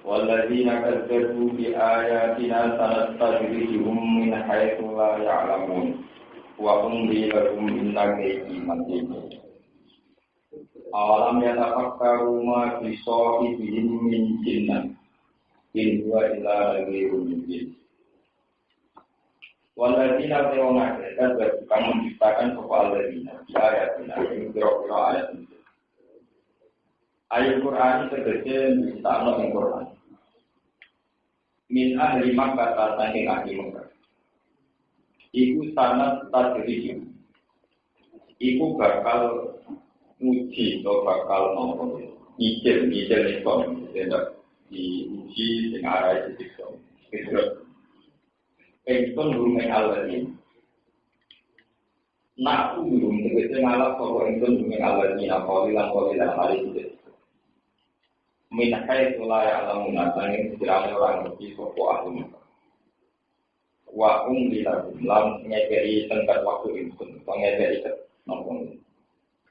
Walladzina kadzdzabu bi ayatina sanastadrijuhum min haitsu la ya'lamun wa umli lahum inna kaydi matin. Awalam yatafakkaru ma fi sahibihim min jinnah in huwa illa nadhirun mubin. Walladzina kadzdzabu kamu menciptakan alladzina bi ayatina ini kira-kira ayat itu. Ayat Quran tegese ditakno ing Quran. Min ahli Makkah saking ahli Makkah. Iku sanad tadriji. Iku bakal uji atau bakal nopo. Ijel itu tidak diuji dengan arah itu. Terus penton rumah Allah ini. Nak urung tegese ngalap sapa penton rumah Allah ini apa lilang hari itu. Minahai sulaya alam munasangin sekiranya orang ngerti sopo ahli wa dilakum lam ngekeri tengkat waktu itu ngekeri nompong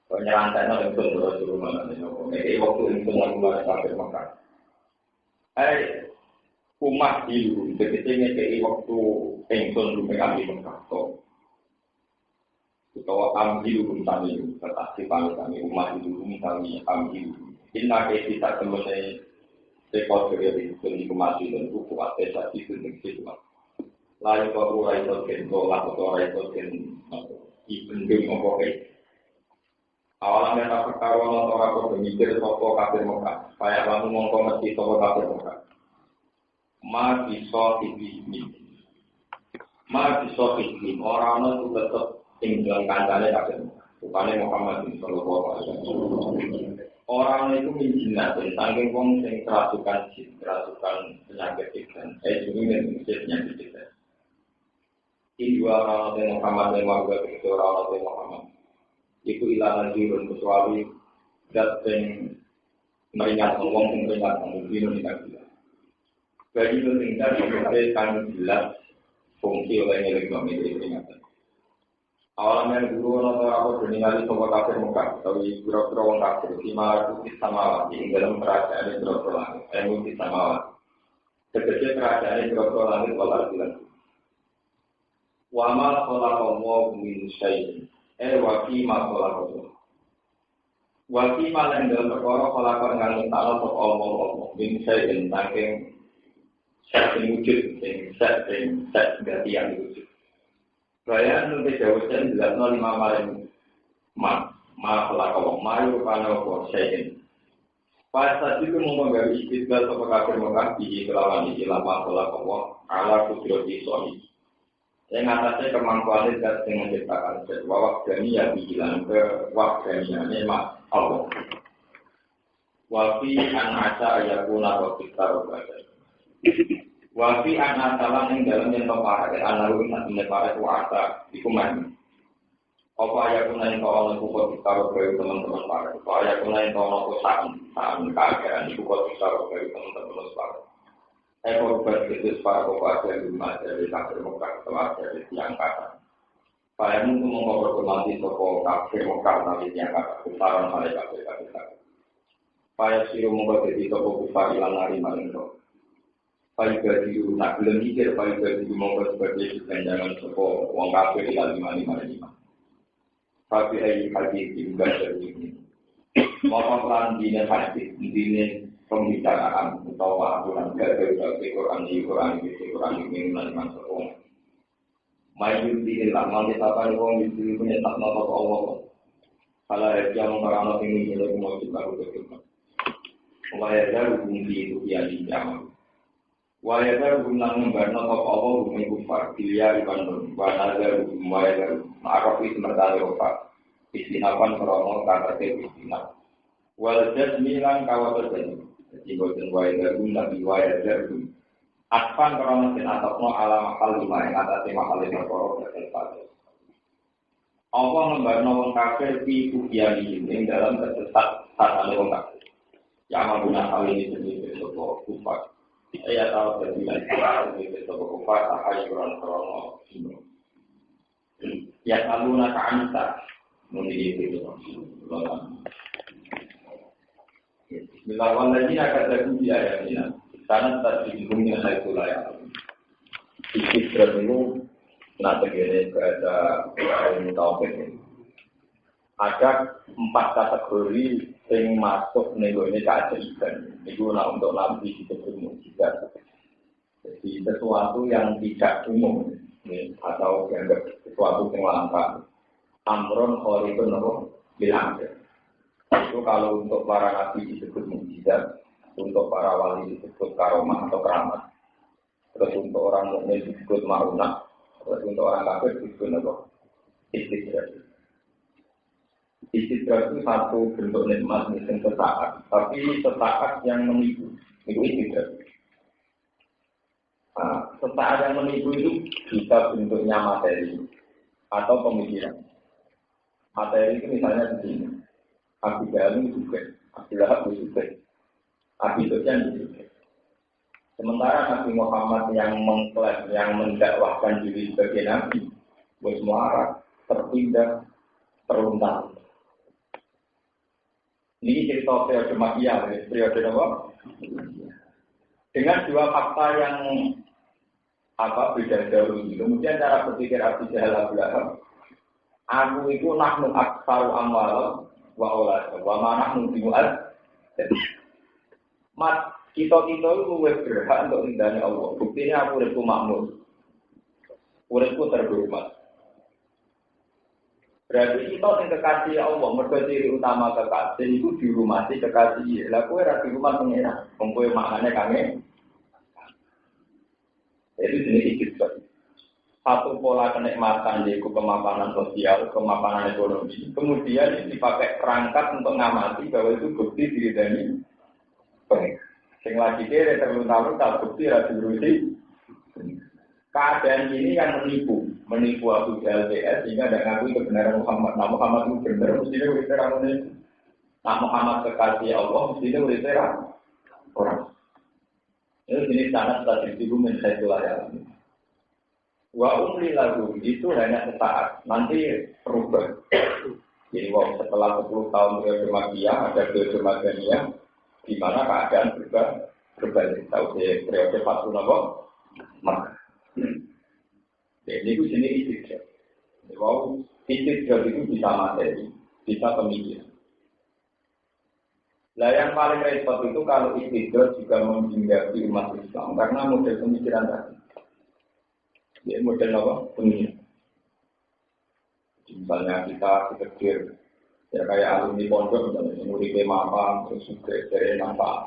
penyerantai itu suruh mana ngekeri waktu itu ngulai sampai makan umat dulu begitu ngekeri waktu pensiun rumah ahli mengkato atau ambil kami tetapi kami umat dulu kami ambil Inna kita temenai rekod dari kemasi dan buku atesa itu dengan lalu kalau rakyat kental atau rakyat kental ibendung oke awalnya tak perkaruan atau aku bermikir toko kafir Mekah kayak kamu ngomong mesti toko kafir Mekah ma bisa ini orang itu tetap tinggal kancane kafir bukannya Muhammad sallallahu alaihi wasallam. Orang itu menjinat dan tanggung wong sing kerasukan penyakit ikan. Juga penyakit ikan. Ini dua orang yang Muhammad dan warga itu orang yang Muhammad. Itu ilahan dirun kecuali dat yang meringat wong yang meringat mungkin tidak jelas. Bagi itu tinggal sebagai kan jelas fungsi oleh elektronik peringatan. Awalnya guru atau aku bernilai sobat kafir Mekah, tapi biro-biro orang kafir lima ratus sama di dalam kerajaan biro-biro langit, mungkin sama sebetulnya kerajaan biro-biro langit walau bilang. Wama kolakomwa min syai'in, wakima kolakomwa. Wakima yang dalam perkara kolakon nganut Allah sok Allah min syai'in tangking set wujud, set ganti yang wujud. Saya nanti jawabnya jelas 05 malam ma pelakon mayu panau korsein. Pas saat itu menggambar istiqlal atau kafir Mekah di kelawan lama pelakon ala kudroti sohi. Yang atasnya kemampuan dan dengan menciptakan bahwa kami yang bilang ke waktunya memang Allah. Wafi anasa ayakuna wakita robadah. Wafi anak salam yang dalam yang terpakai, anak rumah yang terpakai kuasa di kumai. Apa ayat kuna yang kau orang kuat ditaruh bagi teman-teman pakai. Apa ayat kuna yang kau orang saan keadaan di kuat ditaruh bagi teman-teman pakai. Korban itu para kopas yang rumah dari kafir Mekah telah dari tiang kata. Saya untuk mengobrol toko kafir Mekah nanti tiang kata. Besaran mereka kafir. Saya siru membuat jadi toko kufar ilang hari malam. Pai bagi nak belum mikir pai bagi monggo sebagai jangan sopo uang kafe di 555. Tapi hari juga ini. Mau pelan dine hadis dine pembicaraan atau aturan dari Quran ini masuk uang. Maju di dalam kita tahu uang itu punya tak nopo Allah. Kalau yang orang ini jadi mau baru betul. Mulai dari bumi itu dia di zaman. Wajah guna membantu apa bumi kufar, dia dibangun. Wajah ma'aruf itu mertanya kufar. Istinapan meronok kata istinaf. Wajah milang kawat terjadi. Jadi bosan wajah guna di wajah guna. Aspan meronok dan atapno ala makal lima yang atasnya makal lima korok terjadi. Allah membantu orang kafir di kubiani ini dalam kesesat saat orang kafir. Yang mengguna hal ini sendiri sebuah kufar. Saya tahu dari sejarah itu sebuah kufar ahai krono ini. Ya selalu nak anta memiliki itu. Bismillahirrahmanirrahim. Kata kunci ayat ini. Karena tersinggung dengan saya itu lah ya. Istidrak itu nak begini ada ilmu tauhid ini. Ada 4 kategori yang masuk ini keajaiban. Itu nak untuk nabi disebut mukjizat. Jadi sesuatu yang tidak umum atau dianggap sesuatu yang langka. Amron khariqun bilang. Itu kalau untuk para nabi disebut mukjizat. Untuk para wali disebut karomah atau keramat. Terus untuk orang mukmin disebut marunah. Terus untuk orang kafir disebut apa? Istidrak. Istidrak itu satu bentuk nikmat yang sesaat. Tapi sesaat yang menipu. Itu istidrak. Nah, sesaat yang menipu itu bisa bentuknya materi. Atau pemikiran. Materi itu misalnya begini. Abu Jalil juga. Abu Lahab juga. Akibatnya gitu. Sementara Nabi Muhammad yang mengklaim, yang mendakwahkan diri sebagai Nabi, bermuara, terpindah, terluntar. Ini cerita periode Makkiyah, periode apa? Dengan 2 fakta yang beda jauh ini. Kemudian cara berpikir Abu Jahal Abu Lahab, aku itu nahnu aksaru amwal wa aulad wa ma nahnu bimu'ad. Mat, kita itu lebih berhak untuk ridhanya Allah. Buktinya aku uripku makmur. Uripku terhormat. Berarti kita yang kekasih Allah, mergo ciri utama kekasih itu dihormati kekasih. Lah kowe ra dihormat pengira, wong kowe maknane kangen. Itu jenis istidrak. Satu pola kenikmatan yaitu kemapanan sosial, kemapanan ekonomi. Kemudian dipakai perangkat untuk ngamati bahwa itu bukti diridani. Sing lagi kere terlunta-lunta bukti ra diurusi. Keadaan ini yang menipu Abu Jahal PS sehingga tidak ngakui kebenaran Muhammad. Nah Muhammad itu benar, mestinya udah terang ini. Nah Muhammad kekasih Allah, mestinya udah terang orang. Ini jenis sanad tadi itu menjadilah ya. Wa umli lagu itu hanya sesaat, nanti berubah. Jadi setelah 10 tahun periode Makkiyah ada periode Madaniyah. Di mana keadaan berbalik. Tahu saya periode Fatul Nabi Makkah. Jadi itu jenis istidrak. Wow, istidrak itu bisa materi, bisa pemikiran. Nah yang paling repot itu kalau istidrak juga menghinggapi umat Islam karena model pemikiran tadi. Jadi model apa? Pemikiran. Misalnya kita pikir ya kayak alumni pondok misalnya muridnya mapa terus juga dari nampak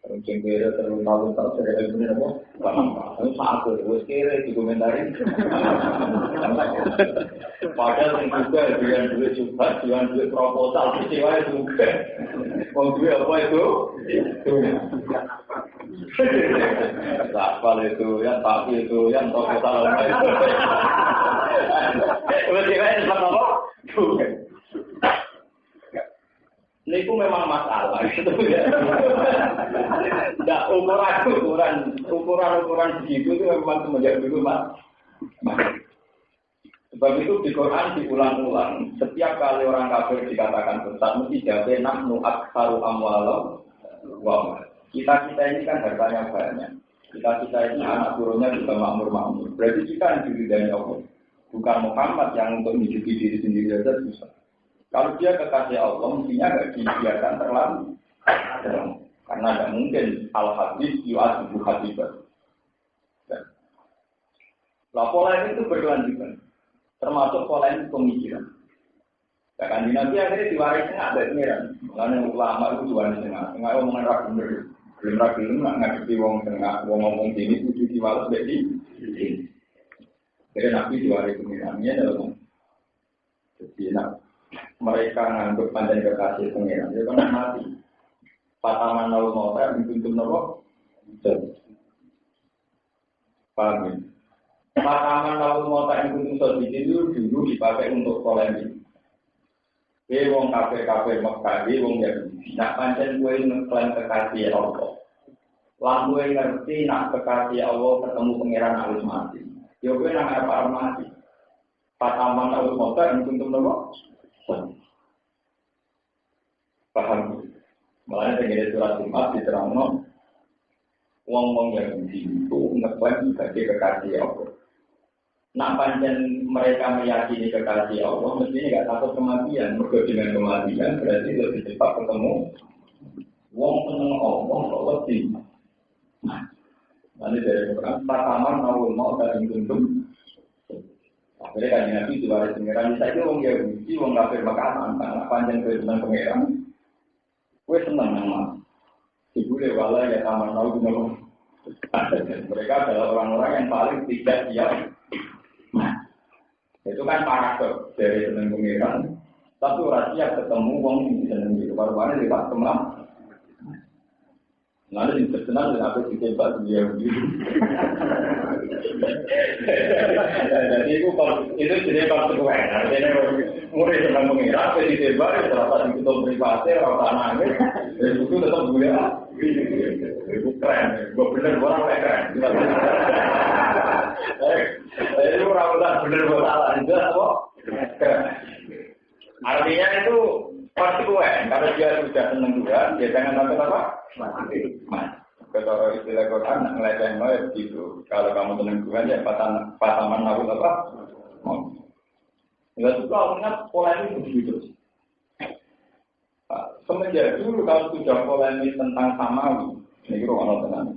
terus kira terus tahu dari alumni apa nampak terus satu terus kira dikomentarin padahal yang juga dengan duit juga dengan duit proposal kecewa juga mau duit apa itu Sapal itu yang tapi itu yang proposal apa itu kecewa itu apa ini pun memang masalah gitu ya. Nah, ukuran begitu itu memang semenjak dulu mas. Sebab itu di Quran diulang-ulang. Setiap kali orang kafir dikatakan sesat mesti jawab nahnu aktsaru amwalam wa kita ini kan hartanya banyak. Kita ini anak turunnya juga makmur. Berarti kita yang diridani Allah. Bukan Muhammad yang untuk hidupi diri sendiri saja susah. Kalau dia kekasih Allah, mestinya tidak dibiarkan terlalu. Karena tidak mungkin al-hadis yu'ad hadibah. Nah, pola ini itu berkelanjutan. Termasuk pola ini pemikiran. Kan Nabi akhirnya diwariskan ada pengiran. Karena ulama itu diwaris tengah. Tengah omongan rakyat bener. Belum rakyat nggak ngadepi wong tengah. Wong ngomong sini, kudu diwaris dari sini. Jadi Nabi diwaris pengirannya dalam. Jadi mereka nganggap pandai kekasih pengiran, dia kan mati. Pataman lalu mau saya dituntut nopo. Paham ya? Pataman lalu mau saya dituntut itu dulu dipakai untuk polemik. Wong kafe Mekah, wong Yahudi. Nak pancen gue ngeklaim kekasih Allah. Lang gue ngerti nak kekasih Allah ketemu pengiran harus mati. Yo gue nak apa mati. Pataman lalu mau saya dituntut nopo. Paham. Makanya dengan surat Jumat diterangkan Wong-wong yang itu ngeklaim sebagai kekasih Allah. Nah, pancen mereka meyakini kekasih Allah, mestinya nggak takut kematian. Mergo dengan kematian berarti lebih cepat ketemu. Wong seneng Allah, Allah sih. Nah, nanti dari orang pertama mau dari tuntung. Akhirnya kan Nabi diwaris pengeran. Saya itu wong Yahudi, wong kafir makanan. Karena panjang kehidupan pengeran, gue seneng nama. Ibu lewala ya taman tahu gimana. Mereka adalah orang-orang yang paling tidak siap. Nah, itu kan paradok dari seneng pengeran. Tapi orang siap ketemu wong yang seneng itu. Baru-baru di pas kelam. Lalu yang terkenal dengan apa ditembak dia begitu. Jadi itu jadi konsekuensi. Artinya murid senang mengira, apa ditembak, terasa di tutup privasi, rasa nangis, itu tetap boleh. Itu keren, gue bener orang keren. Itu orang bener gue salah, itu apa? Keren. Artinya itu konsekuen. Kalau dia sudah senang juga, dia jangan sampai apa? Mati. Kalau istilah Quran ngeleceh begitu. Kalau kamu senang Tuhan ya pataman nabi apa? Enggak suka ingat pola ini begitu. Semenjak dulu kalau sudah polemik tentang samawi, ini orang tenang.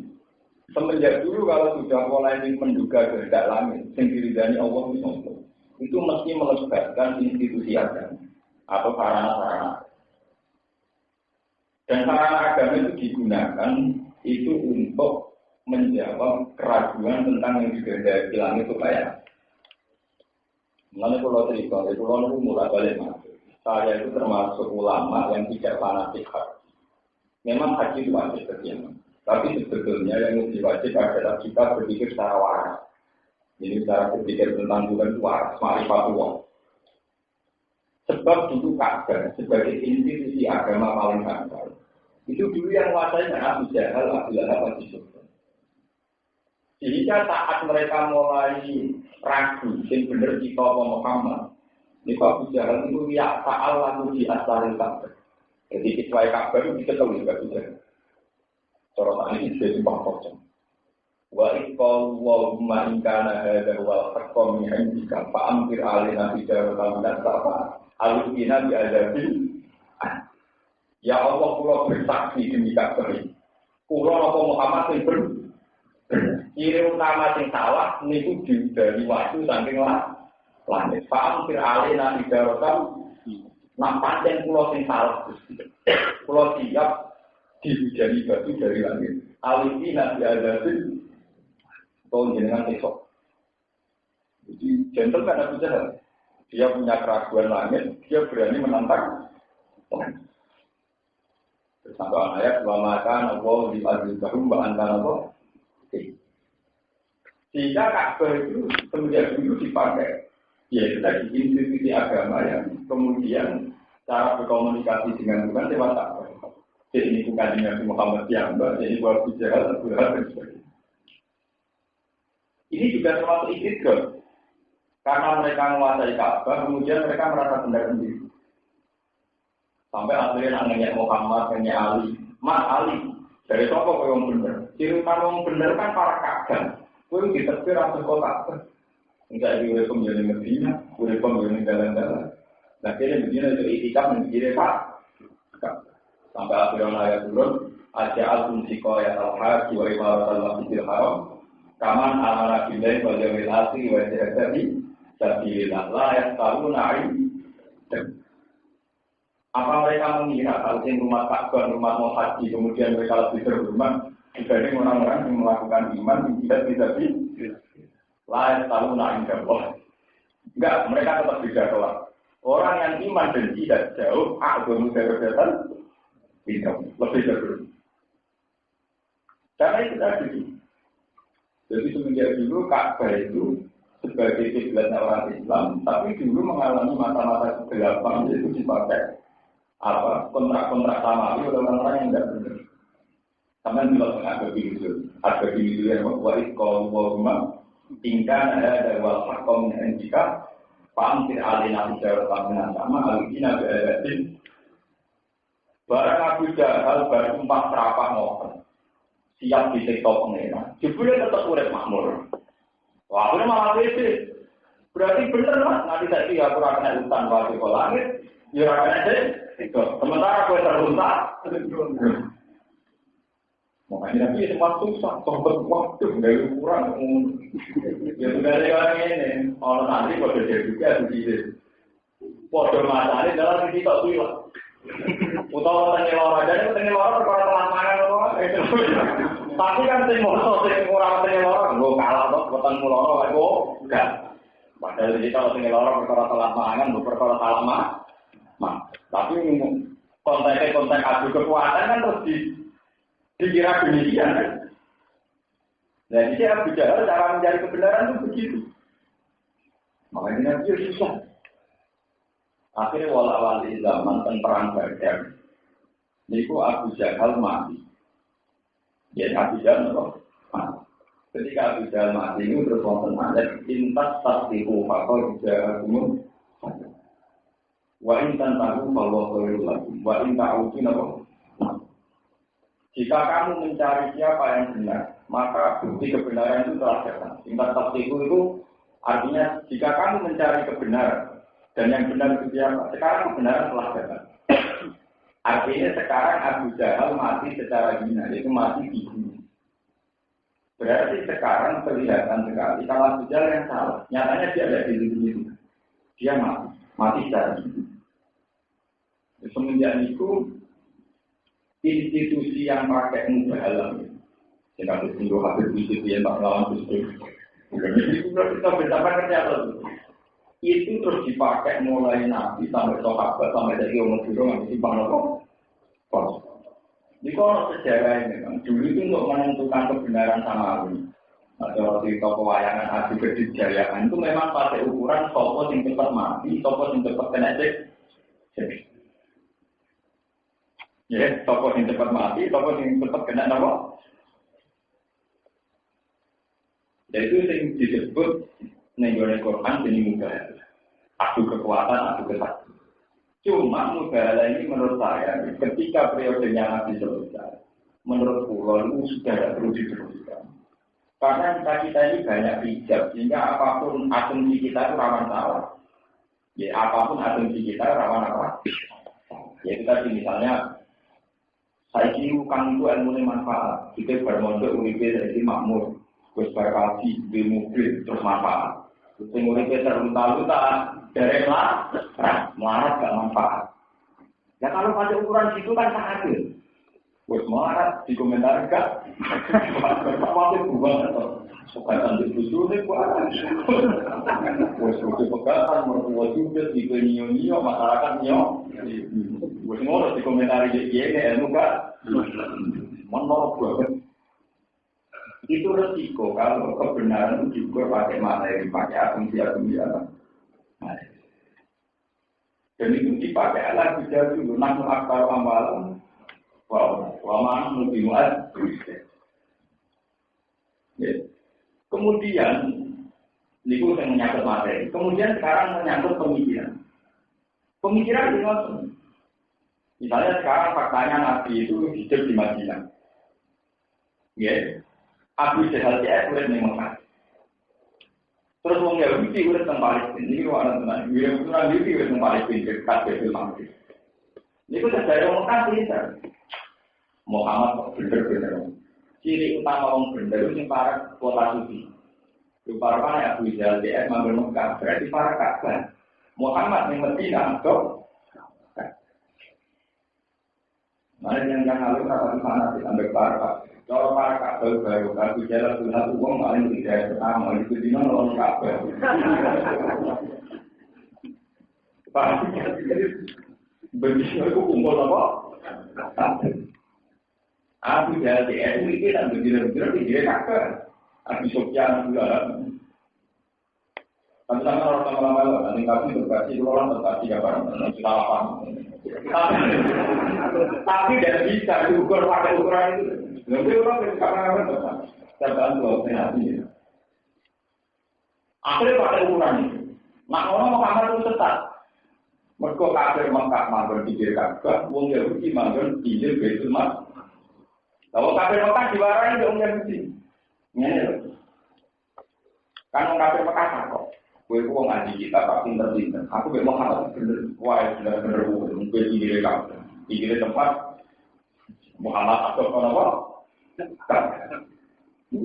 Semenjak dulu kalau sudah polemik menduga kehendak langit, sendiri dari Allah itu mesti melebatkan institusi agama atau sarana-sarana. Dan sarana agama itu digunakan itu untuk menjawab keraguan tentang yang dikehendaki langit itu kayak. Mengenai pulau cerita, di pulau itu mulai balik masuk. Saya itu termasuk ulama yang tidak fanatik haji. Memang haji itu wajib bagaimana. Tapi sebetulnya yang lebih wajib adalah kita berpikir secara waras. Jadi cara berpikir tentang Tuhan itu waras, ma'rifatullah. Sebab dulu Ka'bah sebagai institusi agama paling besar. Itu dulu yang menguasai Abu Jahal, Abu Lahab, Abu Sufyan. Sehingga saat mereka mulai ragu, yang benar kita Muhammad, ini Abu Jahal itu ya ta'al lalu di asal Ka'bah. Jadi kecuali Ka'bah itu bisa tahu juga Abu Jahal. Sorotan ini sudah simpang kocok. Wa iqallahumma inkana hadha wal haqqam min indika fa'amtir alina bijaratan min as-sama alina bi adabil. Ya Allah, kula bersaksi demi Ka'bah. Kula apa Muhammad sing kiri utama sing salah niku dari waktu saking langit. Paham fir alina idaratan nak pancen kula sing salah Gusti. Kula siap dihujani batu dari langit. Alina bi adabil. Tahun jenengan esok. Jadi gentleman Abu Jahal. Dia punya keraguan langit, dia berani menantang langit. Sampai ayat wa maka Allah di azizahum wa antara Allah. Sehingga Ka'bah itu semenjak dulu dipakai. Ya itu tadi institusi agama yang kemudian cara berkomunikasi dengan Tuhan lewat Ka'bah. Jadi ini bukan dengan Muhammad yang jadi buat bicara Abu Lahab dan sebagainya. Ini juga termasuk istidlal. Karena mereka menguasai Ka'bah, kemudian mereka merasa benar sendiri. Sampai akhirnya nanya Muhammad, nanya Ali. Mas Ali, dari siapa kau yang benar? Ciri utama yang benar kan para kakak. Kau yang diterbit atas kota. Enggak boleh pemilih Medina, boleh pemilih jalan-jalan. Nah, kira begini itu itikaf menjadi Pak. Sampai akhirnya ayat turun, aja al-Tumsiko ya al-Haji wa ibaratul Masjidil Haram. Kaman amara billahi wal yawmil akhir wa jahadi sabilillah la yaquluna apa mereka mengira kalau di rumah Ka'bah, rumah mau haji, kemudian mereka lebih terhormat dibanding orang-orang yang melakukan iman yang tidak lain tahu naik Allah. Enggak, mereka tetap beda kelas. Orang yang iman dan tidak jauh, agama kebebasan tidak lebih terhormat. Karena itu tadi. Jadi semenjak dulu Ka'bah itu sebagai kiblatnya orang Islam, tapi dulu mengalami masa-masa kegelapan yaitu dipakai kontrak-kontrak samawi oleh orang-orang yang tidak benar. Karena juga ada begitu yang membuat kalau tinggal ada wal hakom yang jika paham tidak alina bicara tentang sama alina beradin. Barang Abu Jahal baru 4 serapah mohon. siap disiksa pengeran. Jebule tetap urip makmur. Wah, aku malah beda. Berarti bener lah, nanti tadi aku rakyat hutan waktu ke langit, ya rakyat deh. Sementara aku terluntar. Makanya dia semua susah, sobat waktu dari kurang. Ya sudah lewat ini, kalau nanti pada jadi juga begitu. Pada masa ini dalam sisi tak bilang. Utama tanya lorong aja, tanya lorong kalau telah makan lorong. Tapi kan tanya lorong, tanya kurang tanya lorong, gue kalah dong, ketemu lorong, gue enggak. Padahal jadi kalau tanya lorong perkara telah makan, gue perkara salah mah. Tapi konteks adu kekuatan kan terus dikira demikian kan. Nah, jadi Abu Jahal cara mencari kebenaran itu begitu. Makanya dia susah. Akhirnya wala-wali zaman tentang perang Badar. Niku Abu Jahal mati. Jadi Abu Jahal mati. Ketika Abu Jahal mati ini terus wonten ayat intas tasdiqu faqad ja'akum wa in tantahu fallahu khairul lakum wa in ta'udu napa. Jika kamu mencari siapa yang benar, maka bukti kebenaran itu telah datang. Intas tasdiqu itu artinya jika kamu mencari kebenaran dan yang benar itu siapa? Sekarang kebenaran telah datang. Artinya sekarang Abu Jahal mati secara hina, yaitu mati dibunuh. Berarti sekarang kelihatan sekali kalau Abu Jahal yang salah. Nyatanya dia ada di sini. Dia mati secara hina. Semenjak itu institusi yang pakai mubahalah, yang harus tunggu habis itu yang tak lawan itu. Jadi kita bersabar ternyata itu terus dipakai mulai Nabi sampai sahabat sampai dari umur dulu nggak simpang nopo. Di kono sejarah ini kan dulu itu untuk menentukan kebenaran samawi. Ada cerita pewayangan Adi Kedijayaan itu memang pakai ukuran sopo yang cepat mati, sopo yang cepat kena cek. Ya, sopo yang cepat mati, sopo yang cepat kena nopo. Yaitu yang disebut nenggone Quran jadi mubahalah. Adu kekuatan, adu kesaktian. Cuma mubahalah ini menurut saya, ketika periodenya Nabi selesai, menurut pulau itu sudah tidak perlu diteruskan. Karena kita ini banyak hijab, sehingga apapun asumsi kita itu rawan salah. Ya, apapun asumsi kita rawan apa? Ya, itu tadi misalnya, saya kira kang itu ilmu manfaat. Kita bermodal UIP dari makmur. Terus berkaji di mobil terus manfaat. Terus nguripe terluta-luta dari melarat gak manfaat. Ya kalau pada ukuran situ kan sangat adil. Terus melarat di komentar gak. Waktu buang atau sukatan di busu ini buat. Terus buku pegatan mertua juga di nio masyarakat nio. Terus ngurus di komentar ini ilmu gak. Menolak banget. Itu resiko kalau kebenaran itu juga pakai materi, pakai asumsi-asumsi apa. Dan itu dipakai lagi dulu, namun akal amalan, wama lebih muat. Kemudian, ini yang menyangkut materi. Kemudian sekarang menyangkut pemikiran. Pemikiran itu misalnya sekarang faktanya Nabi itu hidup di Madinah. Ya. Abu Jahal dia urip ning Mekah. Terus wong Yahudi urip teng Palestina. Iki kok ana tenan. Wong Yahudi urip teng Palestina dekat Baitul Maqdis. Niku sejarah Mekah cerita. Muhammad kok bener-bener. Ciri utama wong bener sing para kota suci. Rupa-rupanya Abu Jahal dia manggon Mekah, berarti para Ka'bah. Muhammad ning Madinah kok. Mari yang lalu kata sana sampai para kalau para Ka'bah baru Abu Jahal sudah uang paling tidak pertama itu di mana orang Ka'bah. Begitu aku kumpul apa? Abu Jahal dia itu dan begitu-begitu dia Ka'bah. Abu Sufyan juga. Tapi sama orang lama-lama nanti kami berkasih orang berkasih apa? Kita lapang. Tapi tidak bisa diukur pakai ukuran itu. Lalu orang sekarang apa? Saya bantu saya. Akhirnya pakai ukuran itu. Nak orang Muhammad itu tetap. Mereka kafir Mekah manggon di Ka'bah, wong Yahudi manggon di Baitul Maqdis. Kalau kafir Mekah diwarai nggak umum mesti. Ini loh. Kan orang kafir Mekah kok. Gue kok ngaji kita tak pinter-pinter. Aku memang harus bener. Wah bener-bener gue tinggi kamu. Tinggi tempat Muhammad atau apa?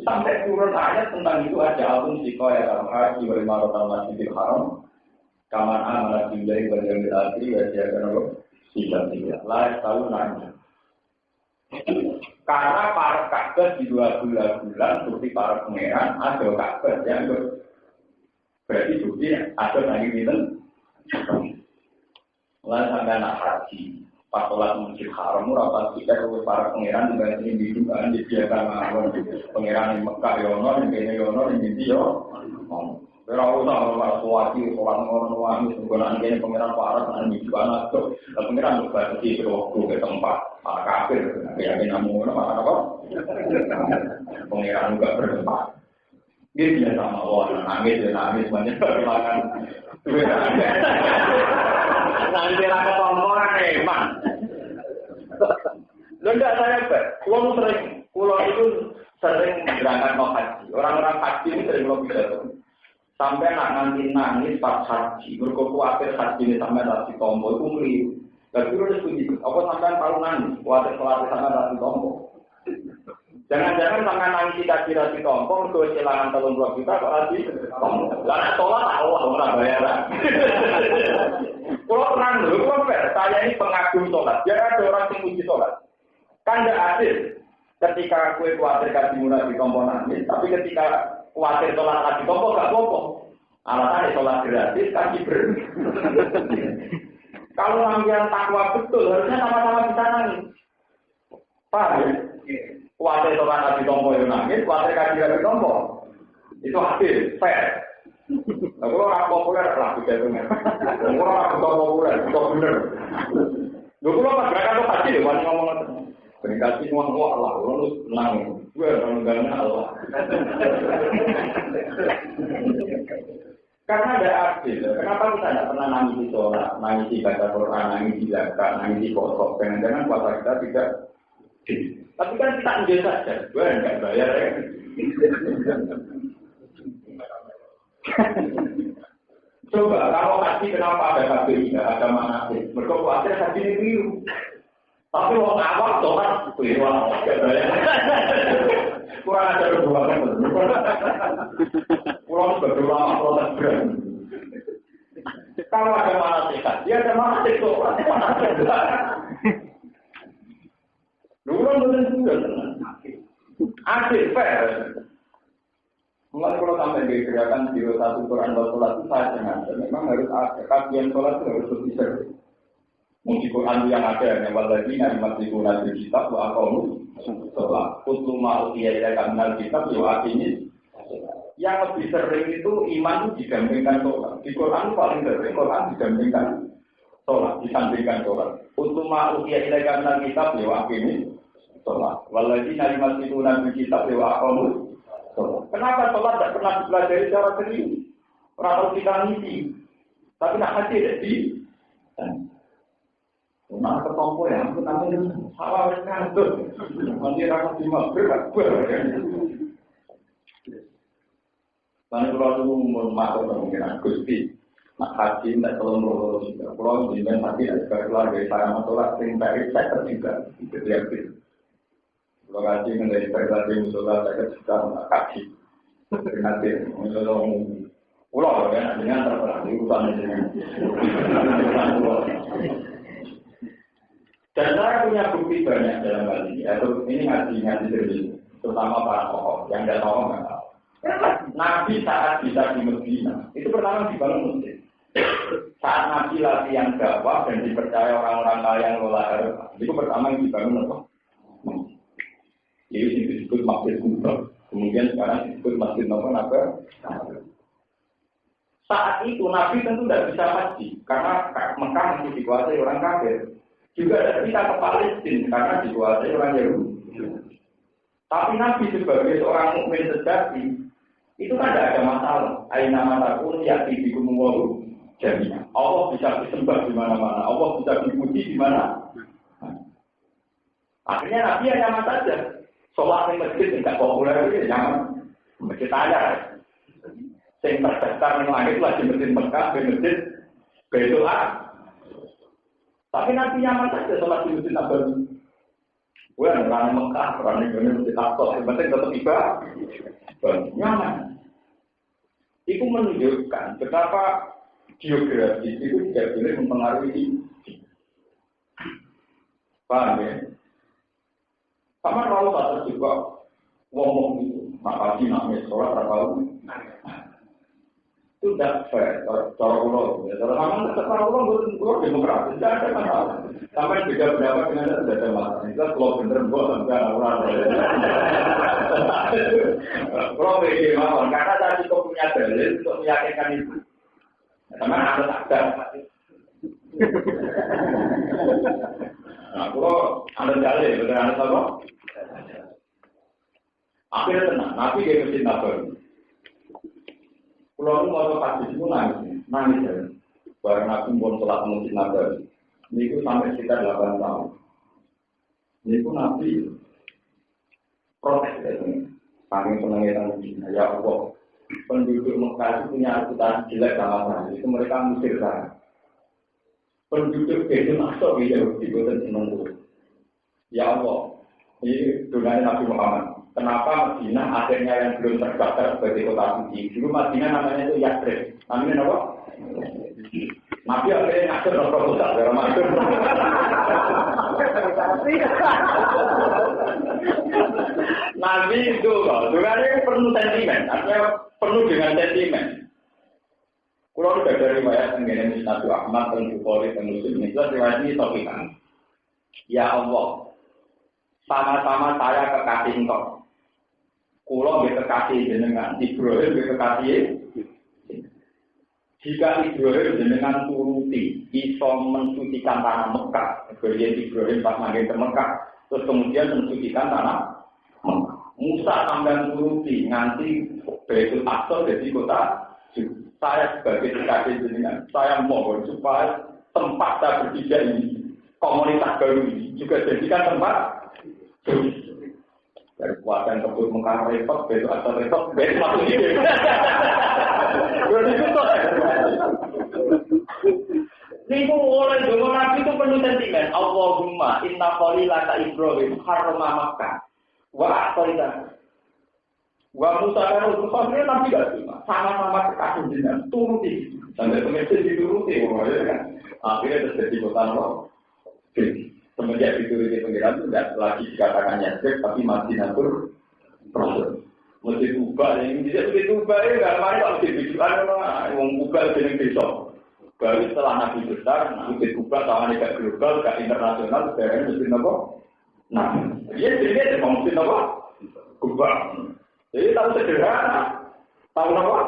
Sampai turun ayat tentang itu aja album Siko ya dalam haji wa imarotan masjidil haram. Kaman amanah billahi wa yawmil akhir wa siyakan apa? Tidak. Lah tahu nanya. Karena para Ka'bah di 2 bulan seperti para pangeran ada Ka'bah yang berarti bukti ada lagi minum. Mulai sampai anak haji, pas sholat masjid haram, rapat kita oleh para pangeran juga ini diduga disediakan mawon pangeran di Mekah yono, di Kenya yono, di India. Berapa tahun para suwati, orang wangi, penggunaan kini pangeran para dan di mana tuh, dan pangeran juga di waktu ke tempat para kafir, yakin namun mana apa? Pangeran juga bertempat. Dia biasa sama orang nangis banyak perlahan. Nanti rasa komporan emang. Lo enggak saya pulau itu sering berangkat mau haji. Orang-orang haji ini sering mau pidato. Sampai nanti nangis pas haji, berkuatir haji ini sampai rasi tombol itu meliu. Tapi udah setuju. Apa sampai tahu nangis? Kuatir sampai rasi tombol. Jangan-jangan sampai nangis kita rasi tombol, untuk kehilangan 30 juta kok rasi tombol. Karena tolak Allah orang bayaran. Kalau tenang dulu, saya ini pengagum sholat. Jangan ada orang yang puji sholat. Kan tidak adil. Ketika kue khawatir kasih murah di tombol nangis, tapi ketika khawatir sholat kasih tombol, gak apa-apa. Alasannya sholat gratis, kasih berhenti. Kalau ambil takwa betul, harusnya sama-sama bisa nangis. Paham ya? Khawatir sholat kasih tombol yang nangis, khawatir kasih tombol. Itu adil, fair. Nah, kalau orang populer lah bedanya. Orang populer, itu bener. Dulu pas gerakan tuh pasti deh, wani ngomong berinkasi semua Allah, orang lu senang, gue orang Allah. Karena ada adil. Kenapa kita tidak pernah nangis di sholat, nangis di baca Quran, nangis di zakat, nangis di kosok? Jangan-jangan puasa kita tidak. Tapi kan kita enjoy saja, gue enggak bayar ya. Coba kalau kasih kenapa ada KPI, ada mana sih? Mereka khawatir kasih ini biru. Tapi orang awal sholat keliru nggak bayar. Kurang ada berdoa kurang berdoa sholat berani. Kalau ada mana sih dia ada mana sih sholat? Dulu betul juga tenang. Adil fair. Mulai kalau sampai di gerakan biro 1 Quran dan sholat itu saya sengaja. Memang harus ada kajian sholat itu harus lebih seru. Mungkin Quran yang ada yang walaupun dari masjid Quran di kitab wa akamu sholat. Kutu ma'utiyah kanal kitab wa akini. Yang lebih sering itu iman itu digandingkan sholat. Di Quran paling sering Quran digandingkan sholat, disandingkan sholat. Kutu ma'utiyah kanal kitab wa akini sholat. Walaupun dari masjid Quran di kitab wa akamu. Kenapa sholat tidak pernah dipelajari secara serius? Orang kita ngisi, tapi nak haji tidak di. Nah, ketompo ya, aku nanti salah ngantuk. Nanti rakyat cuma berat. Lalu kalau umur makhluk kemungkinan Gusti, nak haji tidak terlalu juga. Kalau jimin haji ada keluarga saya masalah sering dari saya juga itu dia. Kalau kaji menjadi peribadi musola saya sudah kaji. Nanti musola pulau kan dengan terperang di urusan dengan. Dan saya punya bukti banyak dalam hal ini. Atau ini ngaji terus, terutama para tokoh yang tidak tahu nggak tahu. Nabi saat bisa di Medina itu pertama dibangun masjid. Saat Nabi latihan dakwah dan dipercaya orang-orang kaya yang lola itu pertama yang dibangun apa? Ini disebut Masjid Kuba. Kemudian sekarang disebut Masjid Nabawi. Saat itu Nabi tentu tidak bisa haji karena Mekah masih dikuasai orang kafir. Juga tidak bisa ke Palestina karena dikuasai orang Yahudi. Tapi Nabi sebagai seorang mukmin sejati itu kan tidak ada masalah. Aina manapun yang dikumumwaru jadinya. Allah bisa disembah di mana-mana. Allah bisa dipuji di mana. Akhirnya Nabi ya nyaman saja. Sholat di masjid tidak populer itu nyaman. Masjid aja. Yang terdaftar yang langit lagi masjid Mekah, masjid Baitullah. Tapi Nabi nyaman saja sholat di masjid Nabawi. Gue orang Mekah, orang Indonesia masjid Aqsa, yang penting tetap ibadah. Nyaman. Itu menunjukkan betapa geografis itu tidak boleh mempengaruhi. Paham ya? Sama kalau tak juga ngomong itu, maka dinamnya sholat terlalu itu tidak fair. Cara ulo, cara sama cara ulo demokratis, tidak ada masalah. Sampai beda pendapat dengan tidak ada masalah. Itu kalau benar buat sampai orang. Kalau bagaimana? Karena tadi kau punya dalil untuk meyakinkan itu. Sama ada. Nah, kalau ada dalil, benar ada apa? Akhirnya tenang, Nabi dia mesti Nabawi. Kalau mau kasih itu nangis ya. Barang Nabi pun telah mesti Nabawi. Ini sampai sekitar 8 tahun. Ini pun Nabi protes ya. Kami penangitan Medina, ya Allah. Penduduk Mekah itu punya reputasi jelek sama saya. Itu mereka musir saya. Penduduk Baitul Aqsa ya di kota Sinonggo. Ya Allah, ini doanya Nabi Muhammad. Kenapa Medina akhirnya yang belum terdaftar sebagai kota suci? Dulu Medina namanya itu Yathrib. Namanya apa? Nabi akhirnya ngatur proposal dari Masuk. Nabi itu loh, doanya penuh sentimen. Artinya penuh dengan sentimen. Kalau sudah dari riwayat mengenai Musnad Ahmad dan Bukhari dan Muslim itu riwayat ini sopikan. Ya Allah, sama-sama saya kekasih engkau. Kulo kekasih jenengan, Ibrahim kekasih. Jika Ibrahim jenengan turuti, iso mensucikan tanah Mekah. Kemudian Ibrahim pas makin ke Mekah, terus kemudian mensucikan tanah Mekah. Musa sampai turuti, nganti Baitul Aqsa jadi kota. Saya sebagai kekasih jenengan, saya mohon supaya tempat saya berpijak ini, komunitas baru ini juga jadikan tempat dari kuasa yang kebut Mekah repot, Baitul Aqsa repot, Baitul Aqsa ini. Niku oleh donga Nabi itu penuh sentimen. Allahumma inna qalilaka Ibrahim harrama Makkah wa aqaida. Wa Musa kan Musa Nabi gak cuma sama-sama kekasih jenengan turuti. Sampai pengen dituruti kan. Akhirnya terjadi kota roh. Semenjak dituruti pengiran itu tidak lagi dikatakan Yathrib tapi Madinatul Rasul. Mesti ubah yang tidak begitu ubah ya nggak mari kalau dibijukan orang ubah dengan besok. Baru setelah Nabi besar, Nabi ubah sama negara global, ke internasional, sekarang mesti apa? Nah, dia jadi mesti apa? Ubah. Jadi tahu sederhana, tahu apa?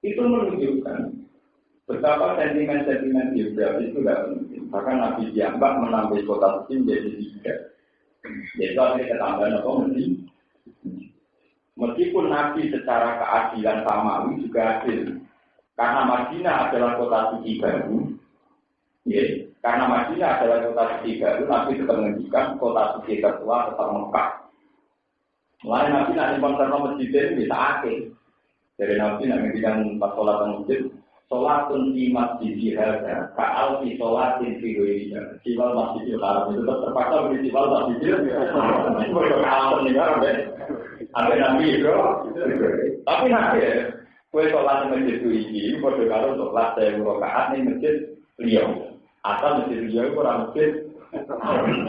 Itu menunjukkan betapa sentimen-sentimen geografis itu tidak penting. Bahkan Nabi diambak menambah kota suci menjadi 3. Yaitu artinya ketambahan apa? Meskipun Nabi secara keadilan samawi juga adil. Karena Madinah adalah kota suci baru. Ya, karena Madinah adalah kota suci baru, Nabi tetap menunjukkan kota suci tertua tetap Mekah. Mulai Nabi nanti konserno masjid itu bisa akhir. Dari Nabi nanti menghentikan pas sholat masjid, sholatun di masjid jihada, kaal di sholatin di Indonesia. Siwal masjid Haram itu tetap terpaksa beri siwal masjid. Boleh kalah meninggal, ada Nabi itu. Tapi Nabi ya, kue sholat di masjid itu ini, boleh kalau sholat saya rakaat di masjid Riau. Atau masjid Riau itu orang masjid.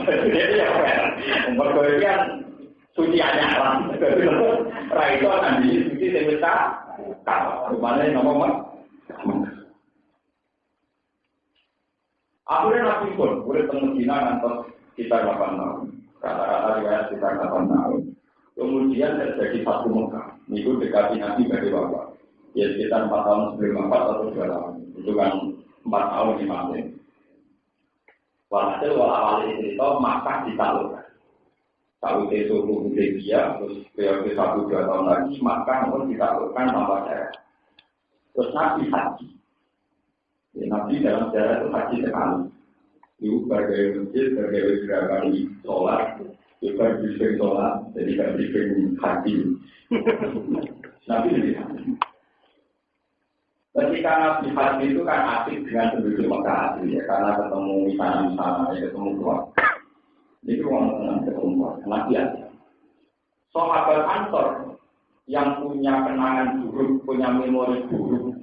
Jadi ya, berkorean. Suci hanya orang, rai itu akan suci semesta. Kemana nomor? Akhirnya Nabi pun boleh Medina ngantos sekitar 8 tahun, rata-rata riwayat sekitar 8 tahun. Kemudian terjadi satu Mekah, itu dekati Nabi dari bapak. Ya sekitar 4 tahun sebelum 4 atau 2 tahun, itu kan 4 tahun di Madinah. Walhasil awal itu Makkah ditaklukkan. Kalau itu suku Indonesia, terus periode 1-2 tahun lagi, maka pun ditaklukkan tanpa syarat. Terus Nabi haji. Ya, Nabi dalam sejarah itu haji sekali. Itu bergaya masjid, bergaya gerakan sholat, juga briefing sholat, jadi gak briefing hati. Nabi lebih hati. Ketika Nabi hati itu kan asik dengan penduduk Mekah asli ya, karena ketemu misalnya ya ketemu keluarga. Itu orang tenang ketemu keluarga, Nabi aja. Sahabat Ansor yang punya kenangan buruk, punya memori buruk,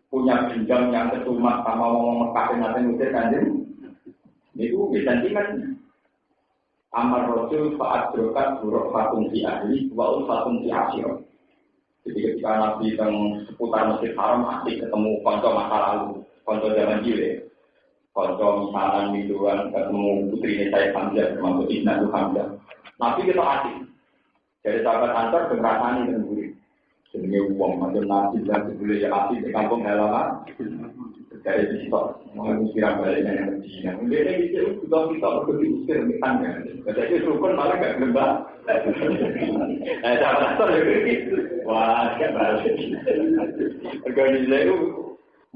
punya dendam yang ketumat sama ngomong Mekah yang nanti ngusir kanjeng. Itu bisa kan amar Rasul saat berokat buruk fatung di ahli, wa'ul fatung di asyir. Jadi ketika Nabi yang seputar Masjid Haram asik ketemu konco masa lalu, konco zaman jile, konco misalnya mingguan ketemu putri Said Hamzah termasuk Ibnu Hamzah. Nabi kita asik. Dari sahabat Ansor berasani dan gurih. Jadi uang macam Nabi dan sebelum ya asik di kampung halaman. Dari situ, mengusiran baliknya yang Medina. Kemudian itu juga kita berdiusir misalnya. Jadi rukun malah nggak gelembang. Sahabat Ansor juga gitu. Wah, kan balik. Organisasi itu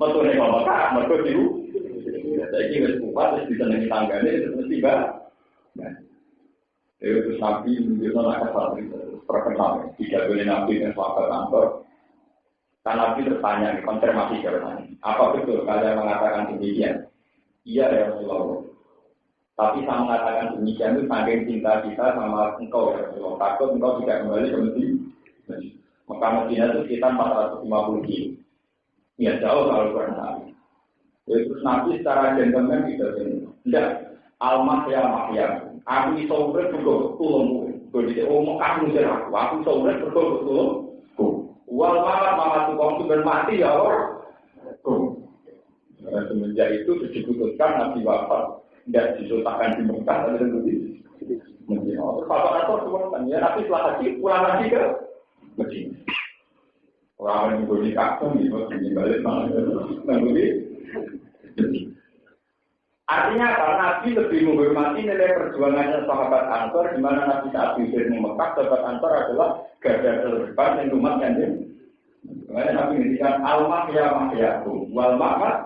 betul nih kalau Mekah, betul itu. Jadi kita sempat terus bisa nengi tangganya itu mesti bah. Itu Nabi menunjukkan akal terkenal. Tidak boleh Nabi dan sahabat Ansor. Karena Nabi bertanya, konfirmasi jawabannya. Apa betul kalian mengatakan demikian? Iya ya Rasulullah. Tapi saya mengatakan demikian itu saking cinta kita sama engkau ya Rasulullah. Takut engkau tidak kembali ke Medina. Mekah Medina itu sekitar 450 kilo. Ya jauh kalau kurang tahu. Terus Nabi secara gentleman tidak ini. Tidak. Almah ya mahya. Aku iso urip bergo tulungmu. Jadi Mekah musir aku. Aku iso urip bergo tulung. Wal mama tukang itu mati ya Allah. Semenjak itu diputuskan Nabi wafat tidak disultakan di Mekah tapi lebih Medina. Bapak atau semua tanya tapi setelah haji pulang lagi ke Medina. Orang yang di Ka'bah ini balik malah nanti. Artinya karena Nabi lebih menghormati nilai perjuangannya sahabat Ansor, di mana Nabi saat di Mekah, sahabat Ansor adalah garda terdepan yang umat kanjeng. Makanya Nabi mengatakan almah ya mahyaku, wal makat.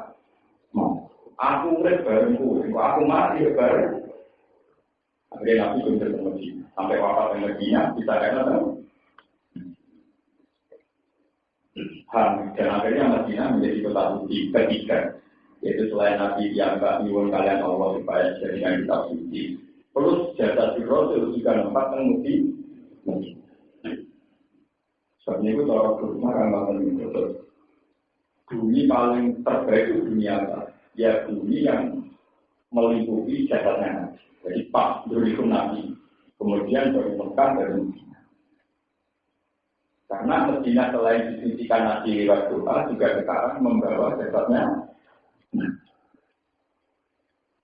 Aku urip barengku, aku mati bareng. Akhirnya Nabi pun bertemu sampai wafat di Medina, bisa kata dan akhirnya Medina menjadi kota suci ketiga. Yaitu selain Nabi yang tak nyuwun kalian Allah supaya jadikan kitab suci. Terus jasa Rasul juga tempat yang mesti. Sebabnya itu kalau rumah kan betul. Bumi paling terbaik itu dunia apa? Ya bumi yang meliputi jasadnya. Jadi pas dari Nabi. Kemudian dari Mekah dari Medina. Karena Medina selain disucikan Nabi lewat doa juga sekarang membawa jasadnya.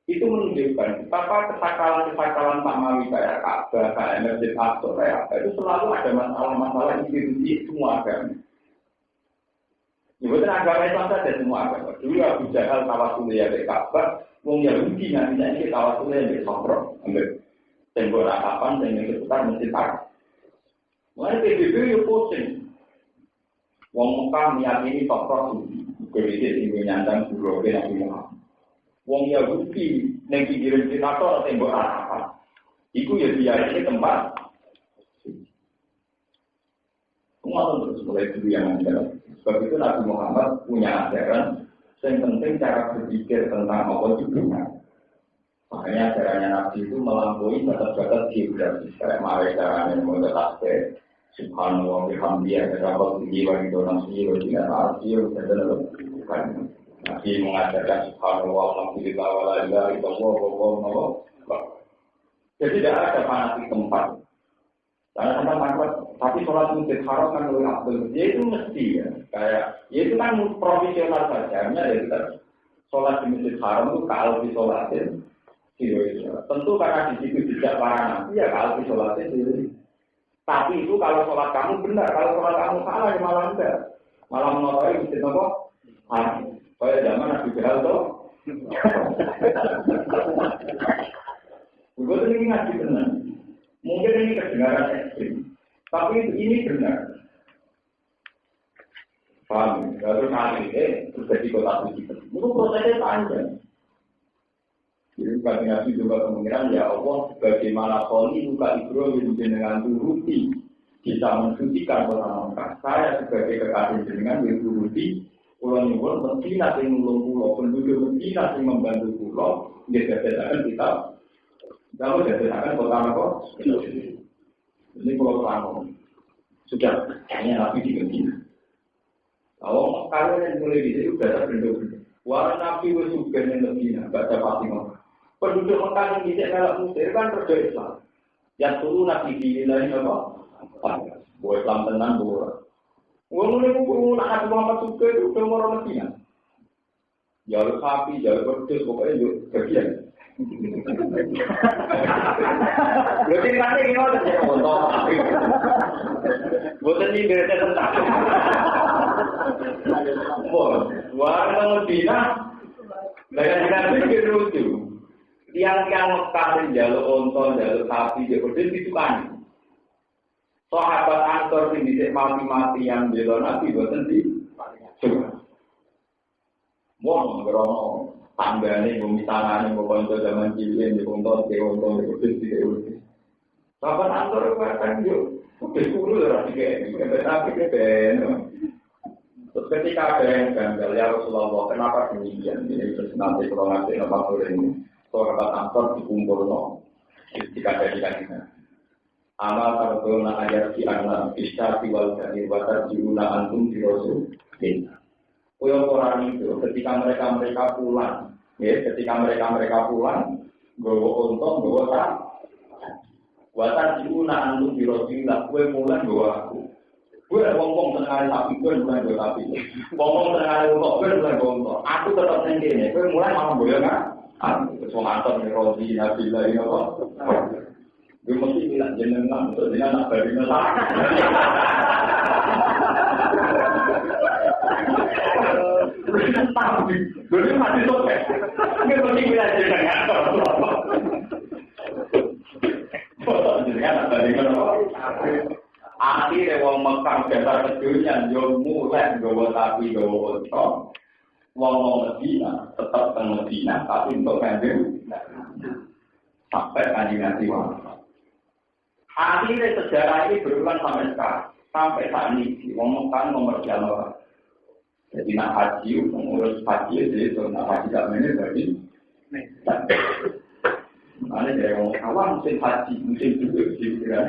Itu menunjukkan betapa kesakalan Pak Mawi kayak Ka'bah, kayak Masjid Aqsa, kayak apa itu selalu ada masalah-masalah institusi semua agama. Ibu agama Islam saja semua agama. Dulu Abu Jahal tawasulnya dari Ka'bah, wong Yahudi nantinya ini tawasulnya dari Sokro, ambil tembok ratapan dengan seputar Masjid Aqsa. Mulai PBB itu pusing. Wong Mekah meyakini Sokro suci, kemudian ini nyandang Buroke Nabi Muhammad. Wong Yahudi yang dikirim kita atau tembok Arafah, itu ya biasanya tempat. Semua terus mulai dulu yang ada. Sebab itu Nabi Muhammad punya ajaran yang penting cara berpikir tentang apa juga. Makanya ajarannya Nabi itu melampaui batas-batas geografis. Kayak mari caranya membuat aspek Subhanallah, bihamdiyah, terdapat tinggi, wanita-wanita, wanita-wanita, dan Nabi mengajarkan subhanallah, alhamdulillah, walailah, Allah. Jadi tidak ada fanatik tempat. Karena tempat, tapi sholat Masjid Haram kan lebih abdul. Ya itu mesti ya. Kayak, ya itu kan profesional saja. Ya kita sholat di Masjid Haram itu kalau disolatin, tentu karena di situ tidak para nabi, ya kalau disolatin. Tapi itu kalau sholat kamu benar, kalau sholat kamu salah, ya malah enggak. Malah mengotori Masjid apa? Kayak zaman Nabi Jahal tuh. Gue tuh ini ngaji benar. Mungkin ini kedengaran ekstrim, tapi ini benar. Paham? Lalu kali ini terus jadi kota suci. Itu prosesnya panjang. Jadi bagi Nabi juga kemungkinan ya Allah bagaimana koni luka Ibrahim dengan turuti bisa mensucikan kota Mekah. Saya sebagai kekasih jenengan turuti pulau nyuwun Medina sing nulung pulau penduduk Medina sing membantu pulau dijadikan kita. Kalau dijadikan kota Mekah ini pulau Selangor sudah hanya Nabi di Medina. Kalau kalau yang mulai di sini sudah terbentuk. Warna Nabi itu juga yang Medina, baca Fatimah. Penduduk Mekah yang bisa kalau Mesir kan kerja Islam. Yang turun Nabi di lain apa? Buat Islam tenang buat. Wong ini anak Muhammad juga itu udah orang Medina. Jalur sapi, jalur berdus, pokoknya juga bagian. Berarti nanti ini ada yang motor. Bukan ini berarti tentang. Warna Medina, dengan pikir lucu. Tiang-tiang Mekah dan jalur onton, jalur sapi, jalur berdus itu kan. Sahabat Ansor yang disik mati-mati yang bela Nabi boten di coba. Wong ngerono tanggane bumi tanane mbok zaman cilik di kontor di. Sahabat Ansor kan yo wis kulo ora dikek, tapi ben. Terus ketika ada yang ganjal ya Rasulullah, kenapa demikian? Ini terus nanti kalau ngasih nama sore ini, sahabat Ansor dikumpulno ketika ada di kajian. Amal karena ayat si anak bisa diwal dari batas diuna antum di Rasul. Koyo orang itu ketika mereka pulang, ya ketika mereka pulang, gowo untung gowo tak. Batas diuna antum di Rasul lah, kue mulai gowo aku. Kue ngomong tengah sapi, kue mulai gowo sapi. Ngomong tengah untung, kue mulai gowo untung. Aku tetap sendiri, kue mulai malah gowo kan? Semua antum di Rasul, Nabilah ini apa? Gue mesti bilang jenengan untuk jenengan nak beri masalah. Gue mati sopek. Gue mesti bilang jenengan. Jenengan nak beri masalah. Akhirnya wong Mekah dasar kedunya yo mulai gawa sapi gawa unta. Wong Medina tetap teng Medina tapi untuk kanjeng sampai kanjeng Nabi wafat. Akhirnya sejarah ini berulang sampai sekarang. Sampai saat ini, ngomongkan nomor jalan. Jadi nak haji, mengurus haji, jadi nak haji tak ini berarti. Mana dari orang awam musim haji, musim juga,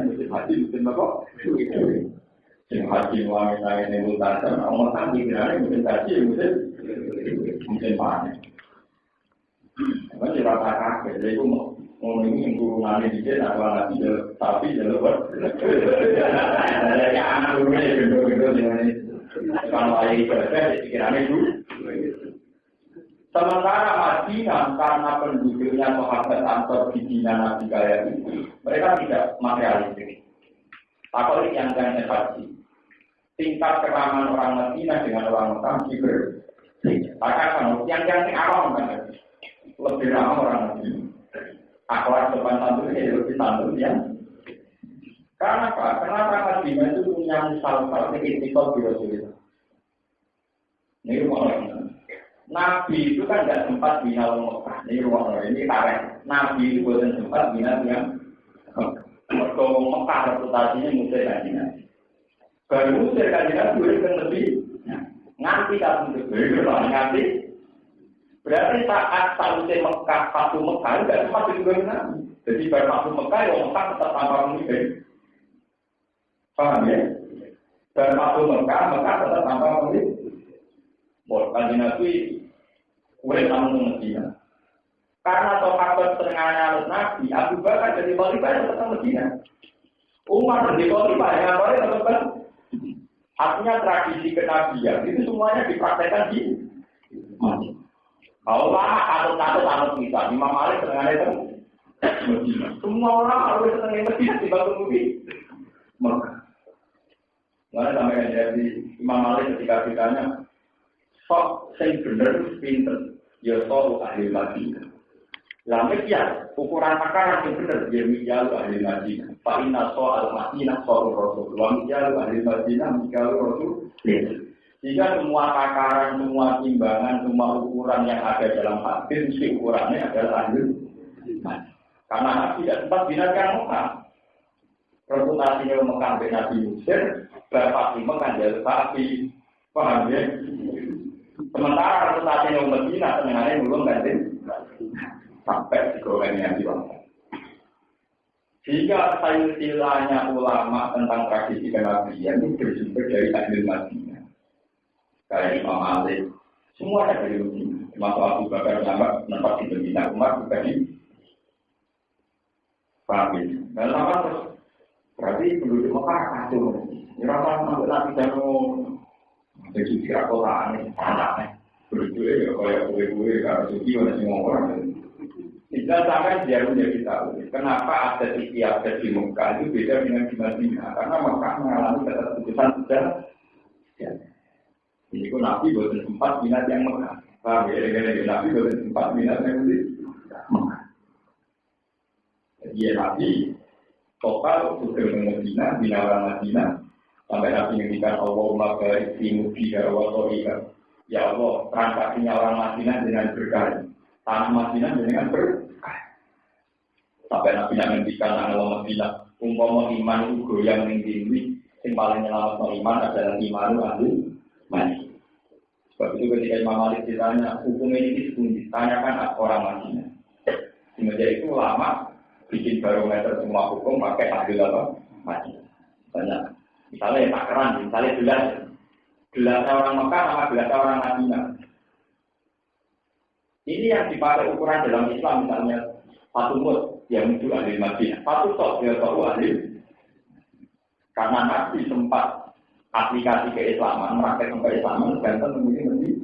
musim haji, musim apa? Musim haji, wangi ini mutasi, orang haji, musim haji, musim panen. Jadi rata kakek, jadi itu ngomong yang turunannya di sini, nanti tapi jalan buat. Jadi anak turunnya gendut-gendut dengan ini. Kalau ayah ibadah, pikirannya itu. Sementara Madinah, karena penduduknya sahabat Ansor di Dina Nabi kaya itu, mereka tidak materialistik. Tapi yang jangan haji. Tingkat keraman orang Madinah dengan orang Mekah juga. Bahkan yang awam kan, lebih ramah orang Madinah. Akhlak sopan santun ini lebih santun ya. Karena apa? Kenapa Madinah itu punya misal-misal etikot di Rasulullah. Ini rumah orang. Nabi itu kan tidak sempat bina Mekah. Ini rumah orang. Ini tarik. Nabi itu bukan sempat bina yang bertolong Mekah reputasinya musir kajian. Baru musir kajian itu kan lebih nganti kamu itu nganti. Berarti saat sausnya Mekah, satu Mekah, tidak sempat juga Nabi. Jadi baru satu Mekah, yang Mekah tetap tanpa pemimpin. Paham ya? Baru satu Mekah tetap tanpa pemimpin. Bukan Nabi, boleh namun Medina. Karena sahabat setengahnya Nabi, Abu Bakar jadi khalifah yang tetap Medina. Umar jadi khalifah yang tetap. Artinya tradisi kenabian itu semuanya dipraktekkan di Madinah. Kalau lama atau kita, Imam Malik setengahnya itu Medina. Semua orang harus setengahnya Medina di batu Nabi. Maka, mana sampai jadi Imam Malik ketika ditanya, sok saya benar pinter, ya sok ahli Madinah. Lama ya, ukuran takaran yang benar, dia mijal ahli Madinah. Pak Inna soal Madinah soal Rasul, wa mijal ahli Madinah mijal Rasul. Jika semua takaran, semua timbangan, semua ukuran yang ada dalam hadis, mesti ukurannya adalah ahli iman. Karena Nabi tidak sempat binakan Mekah. Reputasinya Mekah dengan Nabi Mesir, Bapak Imam jalur sapi. Paham ya? Sementara reputasinya Medina, senengannya belum ganti. Sampai digorengnya di bawah. Jika silsilahnya ulama tentang tradisi kenabian itu bersumber dari ahli Madinah. Kayak Imam Malik, semua ada dari Madinah. Termasuk Abu Bakar nampak di Madinah, Umar juga di Paham. Dan sama terus, berarti penduduk Mekah kacau. Nyerahkan sampai Nabi Dano, jadi kira kota aneh, anaknya. Penduduknya ya kayak kue-kue, karena suci ada semua orang. Tidak sampai dia menjadi tahu. Kenapa ada di Mekah itu beda dengan di Madinah? Karena Mekah mengalami keterputusan sejarah. Ini pun Nabi bukan sempat minat yang Mekah. Paham ya? Dengan Nabi bukan sempat minat yang Mekah. Jadi Nabi total sudah Madinah, bina orang Madinah. Sampai Nabi mengingatkan Allahumma barik fi mudhiha wa thoriha. Ya Allah, transaksinya orang Madinah dengan berkah. Tanah Madinah dengan berkah. Sampai Nabi menghentikan Allah Madinah. Umpama iman itu goyang tinggi, yang paling menyelamatkan iman adalah iman ahli Madinah. Sebab itu ketika Imam Malik ditanya, hukum ini ditanyakan orang Madinah. Semenjak itu lama bikin barometer semua hukum pakai ahli apa? Madinah. Banyak. Misalnya takaran, misalnya gelas orang Mekah sama gelas orang Madinah. Ini yang dipakai ukuran dalam Islam, misalnya satu mut yang itu ahli Madinah, satu tok dia tahu ahli. Karena Nabi sempat aplikasi keislaman, merasakan keislaman, gantung mesti.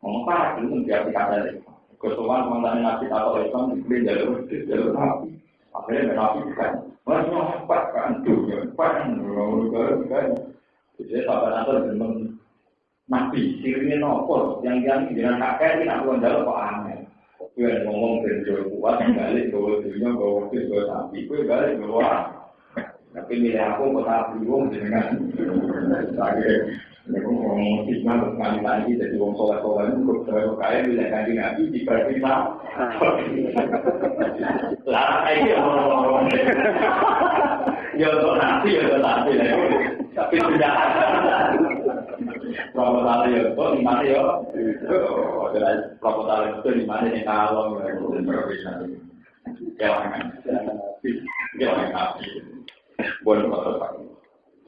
Ngomong apa itu diaplikasi. Kesuwan mengenai Nabi atau Islam dibeli jalur Nabi. Akhirnya Nabi bukan. Masih cepat kan, cepat kan. Jadi sahabat Nabi dengan Nabi, sirine nopo yang dengan kakek ini aku adalah kok aneh. Gue ngomong benjol kuat, balik bawa dunia, bawa bis, bawa sapi, gue balik bawa. Tapi milih aku kok tak bingung dengan aku ngomong sisma terus kali lagi jadi wong soleh-soleh itu kok kaya milih kanji Nabi di berbeda. Lah ini ngomong. Ya untuk Nabi ya tapi tapi tidak. Proposal ya, kok di mana ya? Proposal itu di mana nih kalau berbeda? Jangan nabi. Boleh betul.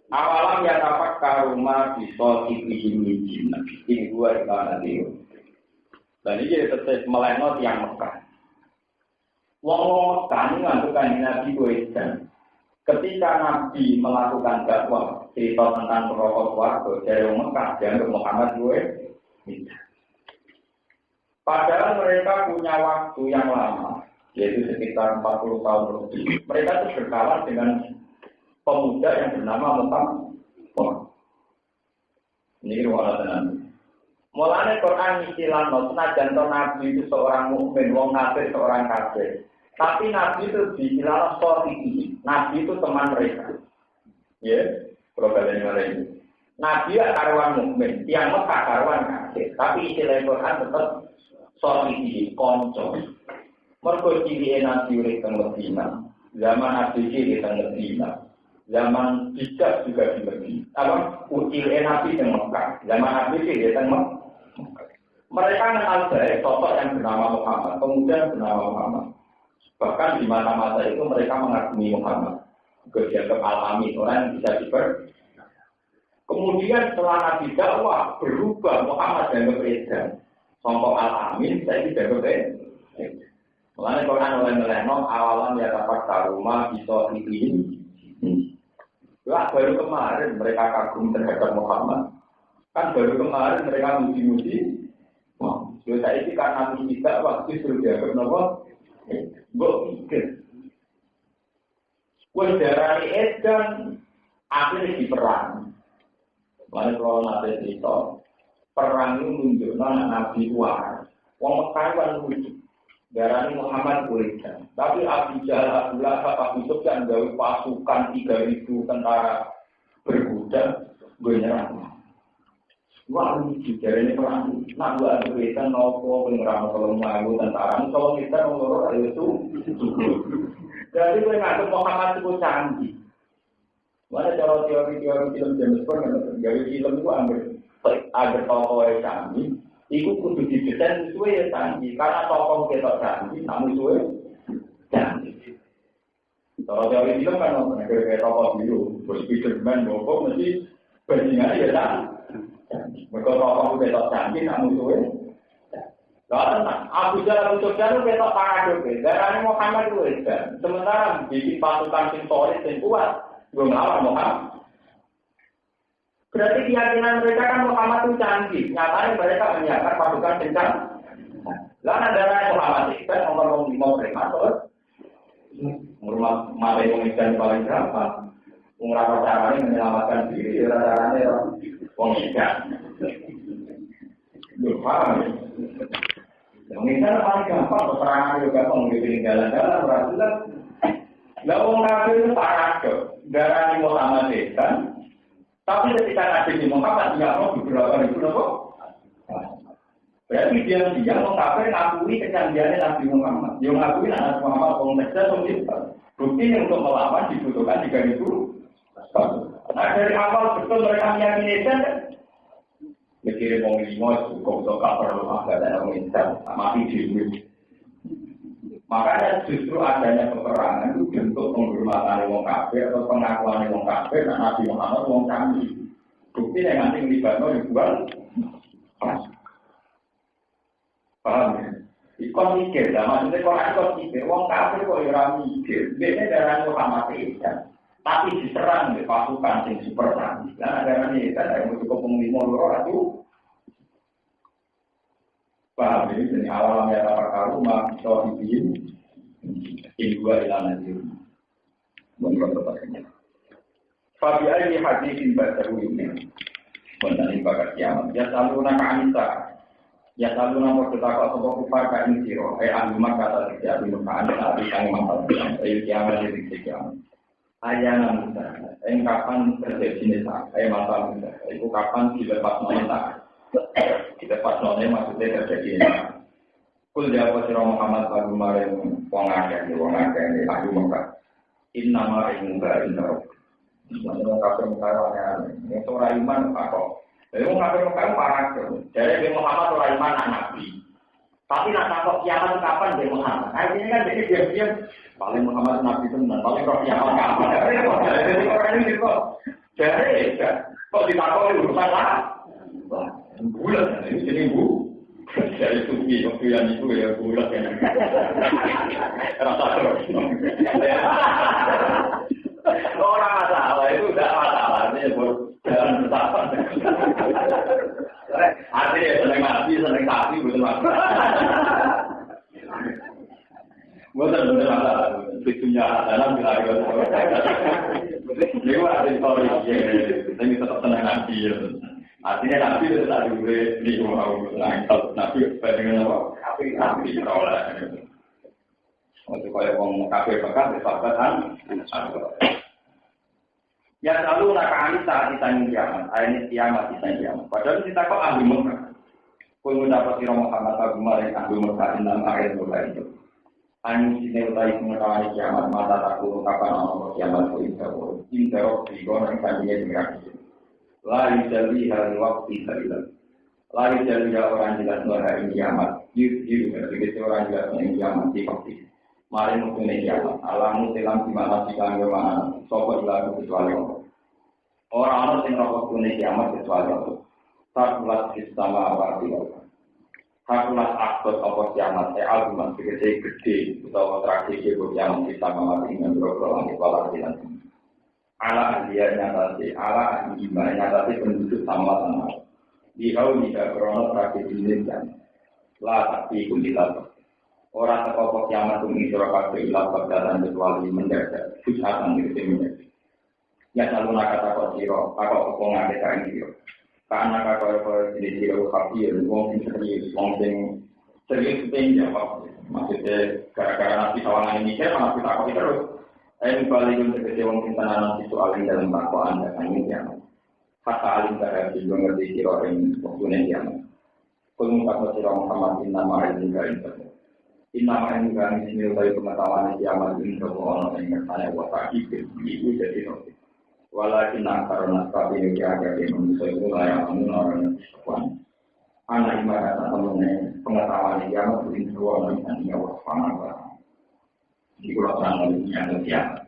Awalam ya dapat karuma bisa dipilih mijin. Ini gua di mana dia? Dan ini tetap melenot yang Mekah. Wong Mekah mengadukan Nabi Muhammad. Ketika Nabi melakukan dakwah cerita tentang perokok warga dari Mekah dan Muhammad padahal mereka punya waktu yang lama, yaitu sekitar 40 tahun lebih. Mereka itu berkawan dengan pemuda yang bernama Muhammad. Ini ruang tenan. Mulane Quran istilah senajan Nabi itu seorang mukmin, wong kafir seorang kafir. Tapi Nabi itu diistilah sorry. Nabi itu teman mereka. Ya, problemnya lain. Nabi karuan mukmin, tiang Mekah karuan kafir. Tapi istilah Quran tetap sorry, konco. Mergo ciri Nabi urip teng Medina. Zaman Nabi ciri teng Medina. Zaman bijak juga di Medina. Apa? Ciri Nabi teng Mekah. Zaman Nabi ciri teng Mekah. Mereka kenal baik sosok yang bernama Muhammad, pemuda yang bernama Muhammad. Bahkan di mata-mata itu mereka mengagumi Muhammad. Dianggap al-amin, orang yang bisa diper. Kemudian setelah Nabi dakwah berubah Muhammad dianggap edan. Songkok al-amin, saya dianggap edan. Mulanya Quran oleh meleno awalan ya dapat karuma bisa ini. Lah baru kemarin mereka kagum terhadap Muhammad. Kan baru kemarin mereka muji-muji. Wah, saya ini karena kita waktu sudah dianggap nopo. Gue pikir, gue darah edan akhirnya di perang. Lalu kalau nanti cerita, perang itu menunjukkan Nabi waras. Wong Mekah kan lucu, darah Muhammad edan. Tapi Abu Jahal, Abu Lahab, Abu Sufyan dari pasukan 3.000 tentara berkuda, gue nyerang. Wah, juga ini perang. Nak buat kita nopo pengerang kalau mau tentara, kalau kita ngurus itu. Jadi gue nggak Muhammad itu canggih. Mana cara teori-teori film James Bond kan? Jadi film itu ambil tokoh yang canggih, itu kudu didesain sesuai yang canggih. Karena tokoh kita canggih, namun sesuai canggih. Kalau teori film kan, kayak tokoh biru, Spiderman, Bobo, mesti bandingannya ya canggih. Mereka tokoh betok canggih, namun suwe. Lalu Abu Jahal itu betok paradok. Darahnya Muhammad itu kan. Sementara bikin pasukan sintoris yang kuat, belum lawan Muhammad. Berarti keyakinan mereka kan Muhammad itu canggih. Nyatanya mereka menyiapkan pasukan kencang. Lalu darahnya Muhammad itu kan nomor 5 mereka terus. Mari mengikat paling gampang. Mengerapa caranya menyelamatkan diri, caranya mengikat. Belum paham ya? Mengikat paling gampang, peperangan juga gampang, mengikat jalan-jalan, berhasil. Lalu orang kafir itu paradok, darah Muhammad itu kan. Tapi ketika Nabi Muhammad, dia mau beberapa ribu nopo. Berarti dia mau kafir ngakui kecanggihannya Nabi Muhammad. Dia ngakui Nabi Muhammad, orang Texas, orang Jepang. Bukti untuk melawan dibutuhkan 3.000. Nah dari awal betul mereka meyakini kan mikir mau lima cukup untuk perlu agak ada mengincar mati diri. Makanya justru adanya peperangan itu bentuk penghormatan wong kafir atau pengakuan wong kafir dan Nabi Muhammad wong canggih. Bukti yang nanti melibatkan ribuan. Paham ya? Ikon mikir, maksudnya kalau ikon mikir, wong kafir kok ora mikir. Biasanya darah Muhammad itu tapi diserang di pasukan yang super canggih. Nah, ada ini kan yang cukup penglima loro itu. Paham ini dari awal ya perkara rumah sohibin dua ilanan itu. Menurut tepatnya. Fabi ayyi haditsin baru ini. Mengenai bakat kiamat. Ya selalu nak anisa. Ya selalu nak bertakwa sebab kufar kain siro. Ahli kata tidak dilupakan saat yang masalah. Kiamat jadi kiamat. Ayana muda, kapan terjadi nisa, masalah muda, itu kapan dilepas nonta, dilepas nonta maksudnya terjadi nisa. Kul jawab sirah Muhammad Abu Maryam, wong akeh ni Abu Mekah. Inna ma'in muda inna. Sebenarnya kafir Mekah aneh-aneh. Yang orang iman kok. Jadi wong kafir Mekah parah tuh. Jadi Muhammad orang iman anak Nabi. Tapi nak takut kiamat kapan dia Muhammad? Akhirnya kan jadi diam-diam. Paling Muhammad Nabi itu paling roh kiamat kapan? Jadi orang ini kok. Jadi kok ditakut urusan lah. Bulan ini jadi bu. Jadi suki waktu itu ya bulan kan. Rasa terus. Orang masalah itu tidak masalah ini jalan bersama. Artinya seneng mati, seneng sapi, betul masalah. Betul masalah. Fitunya adalah bila kita lewat histori, ini tetap seneng nabi. Artinya nabi itu tak boleh diurus. Nabi dengan apa? Nabi terolah. Untuk kaya orang kafir bekas disebutkan. Ya selalu nak anisa ditanya kiamat, ini kiamat ditanya kiamat. Padahal kita kok ahli Mekah. Kau mendapat sirah Muhammad Abu Maryam ahli Mekah dalam ayat mulai itu. Anu sini utai mengetahui kiamat mata takut kapan orang kiamat itu interok. Interok digon yang tadinya dirakit. Lari jadi hari waktu tidak. Lari jadi orang jelas hari kiamat. Jiru begitu orang jelas kiamat di waktu. Mari mempunyai kiamat. Alamu telam di mana sikang bermana. Sobat lagu kecuali Allah. Orang-orang yang rokok punya kiamat kecuali Allah. Sakulat sistema awal Allah. Sakulat akut apa kiamat. Album gede-gede. Atau tradisi kiamat sistema mati dengan berobrolan langit walau di lantai. Ala dia nyatasi. Ala iman nyatasi penduduk sama tanah. Dihau jika berono tradisi ini kan. Lah tapi kundilat. Orang terkopok kiamat ini surah kabeh ilah berdatan kecuali mendadak susahkan diri mendadak. Ya selalu nak kata kau siro, kakak kau ngade kain siro. Karena kakak kau jadi siro kafir, wong serius pengen jawab. Maksudnya gara-gara nanti tawanan ini saya malah kita kau terus. Ini balik untuk kecewang tenanan itu alih dalam dakwaan dan ini kiamat. kata alim terhadap mengerti siro yang waktunya kiamat. Pengungkap siro Muhammad inna ma'ilmu kain terhadap. Inna ma'ilmu kain ismil dari pengetahuan kiamat ini terhadap yang ngertanya wata ibir. Itu jadi roti. Walakin karena tapi ini agak manusia itu layak namun orang yang disekuan. Anak ibarat temennya pengetahuan kiamat ini terhadap yang nyawa panah. Di pulau terang yang kiamat.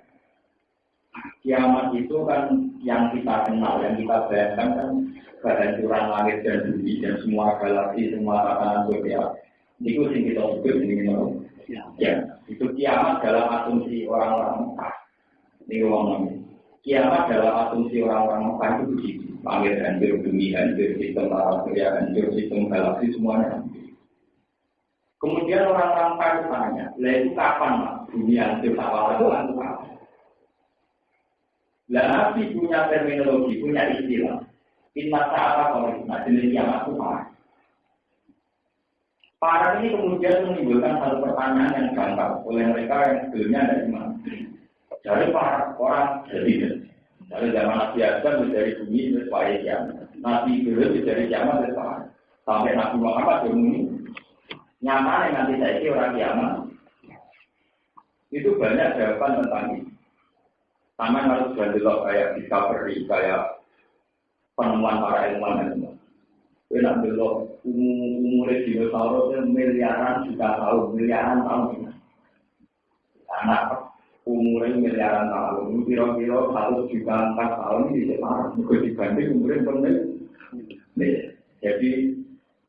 Kiamat itu kan yang kita kenal, yang kita bayangkan kan kehancuran langit dan bumi dan semua galaksi, semua tatanan surya. Itu yang kita sebut ini ya. Itu kiamat dalam asumsi orang-orang Mekah. Ini orang kiamat dalam asumsi orang-orang Mekah itu begitu. Langit hancur, bumi hancur, sistem tatanan surya hancur, sistem galaksi semuanya hancur. Kemudian orang-orang Mekah itu tanya, lah itu kapan Pak? Bumi hancur, awal itu kapan? Lah Nabi punya terminologi, punya istilah. Inna ta'ala kalau jenis kiamat itu parah. Parah ini kemudian menimbulkan satu pertanyaan yang gampang oleh mereka yang sebelumnya ada iman. Jadi para orang jadi dari zaman Nabi Adam dari bumi sampai kiamat. Nabi dulu dari kiamat sampai Nabi Muhammad ini nyatanya nanti saya orang kiamat. Itu banyak jawaban tentang itu. Sama harus berdialog kayak discovery, kayak penemuan para ilmuwan itu. Kita berdialog umur dinosaurus itu miliaran juta tahun, miliaran tahun. Anak umurnya miliaran tahun, kira-kira 1 juta 4 tahun ini separah. Juga dibanding umurnya benar. Jadi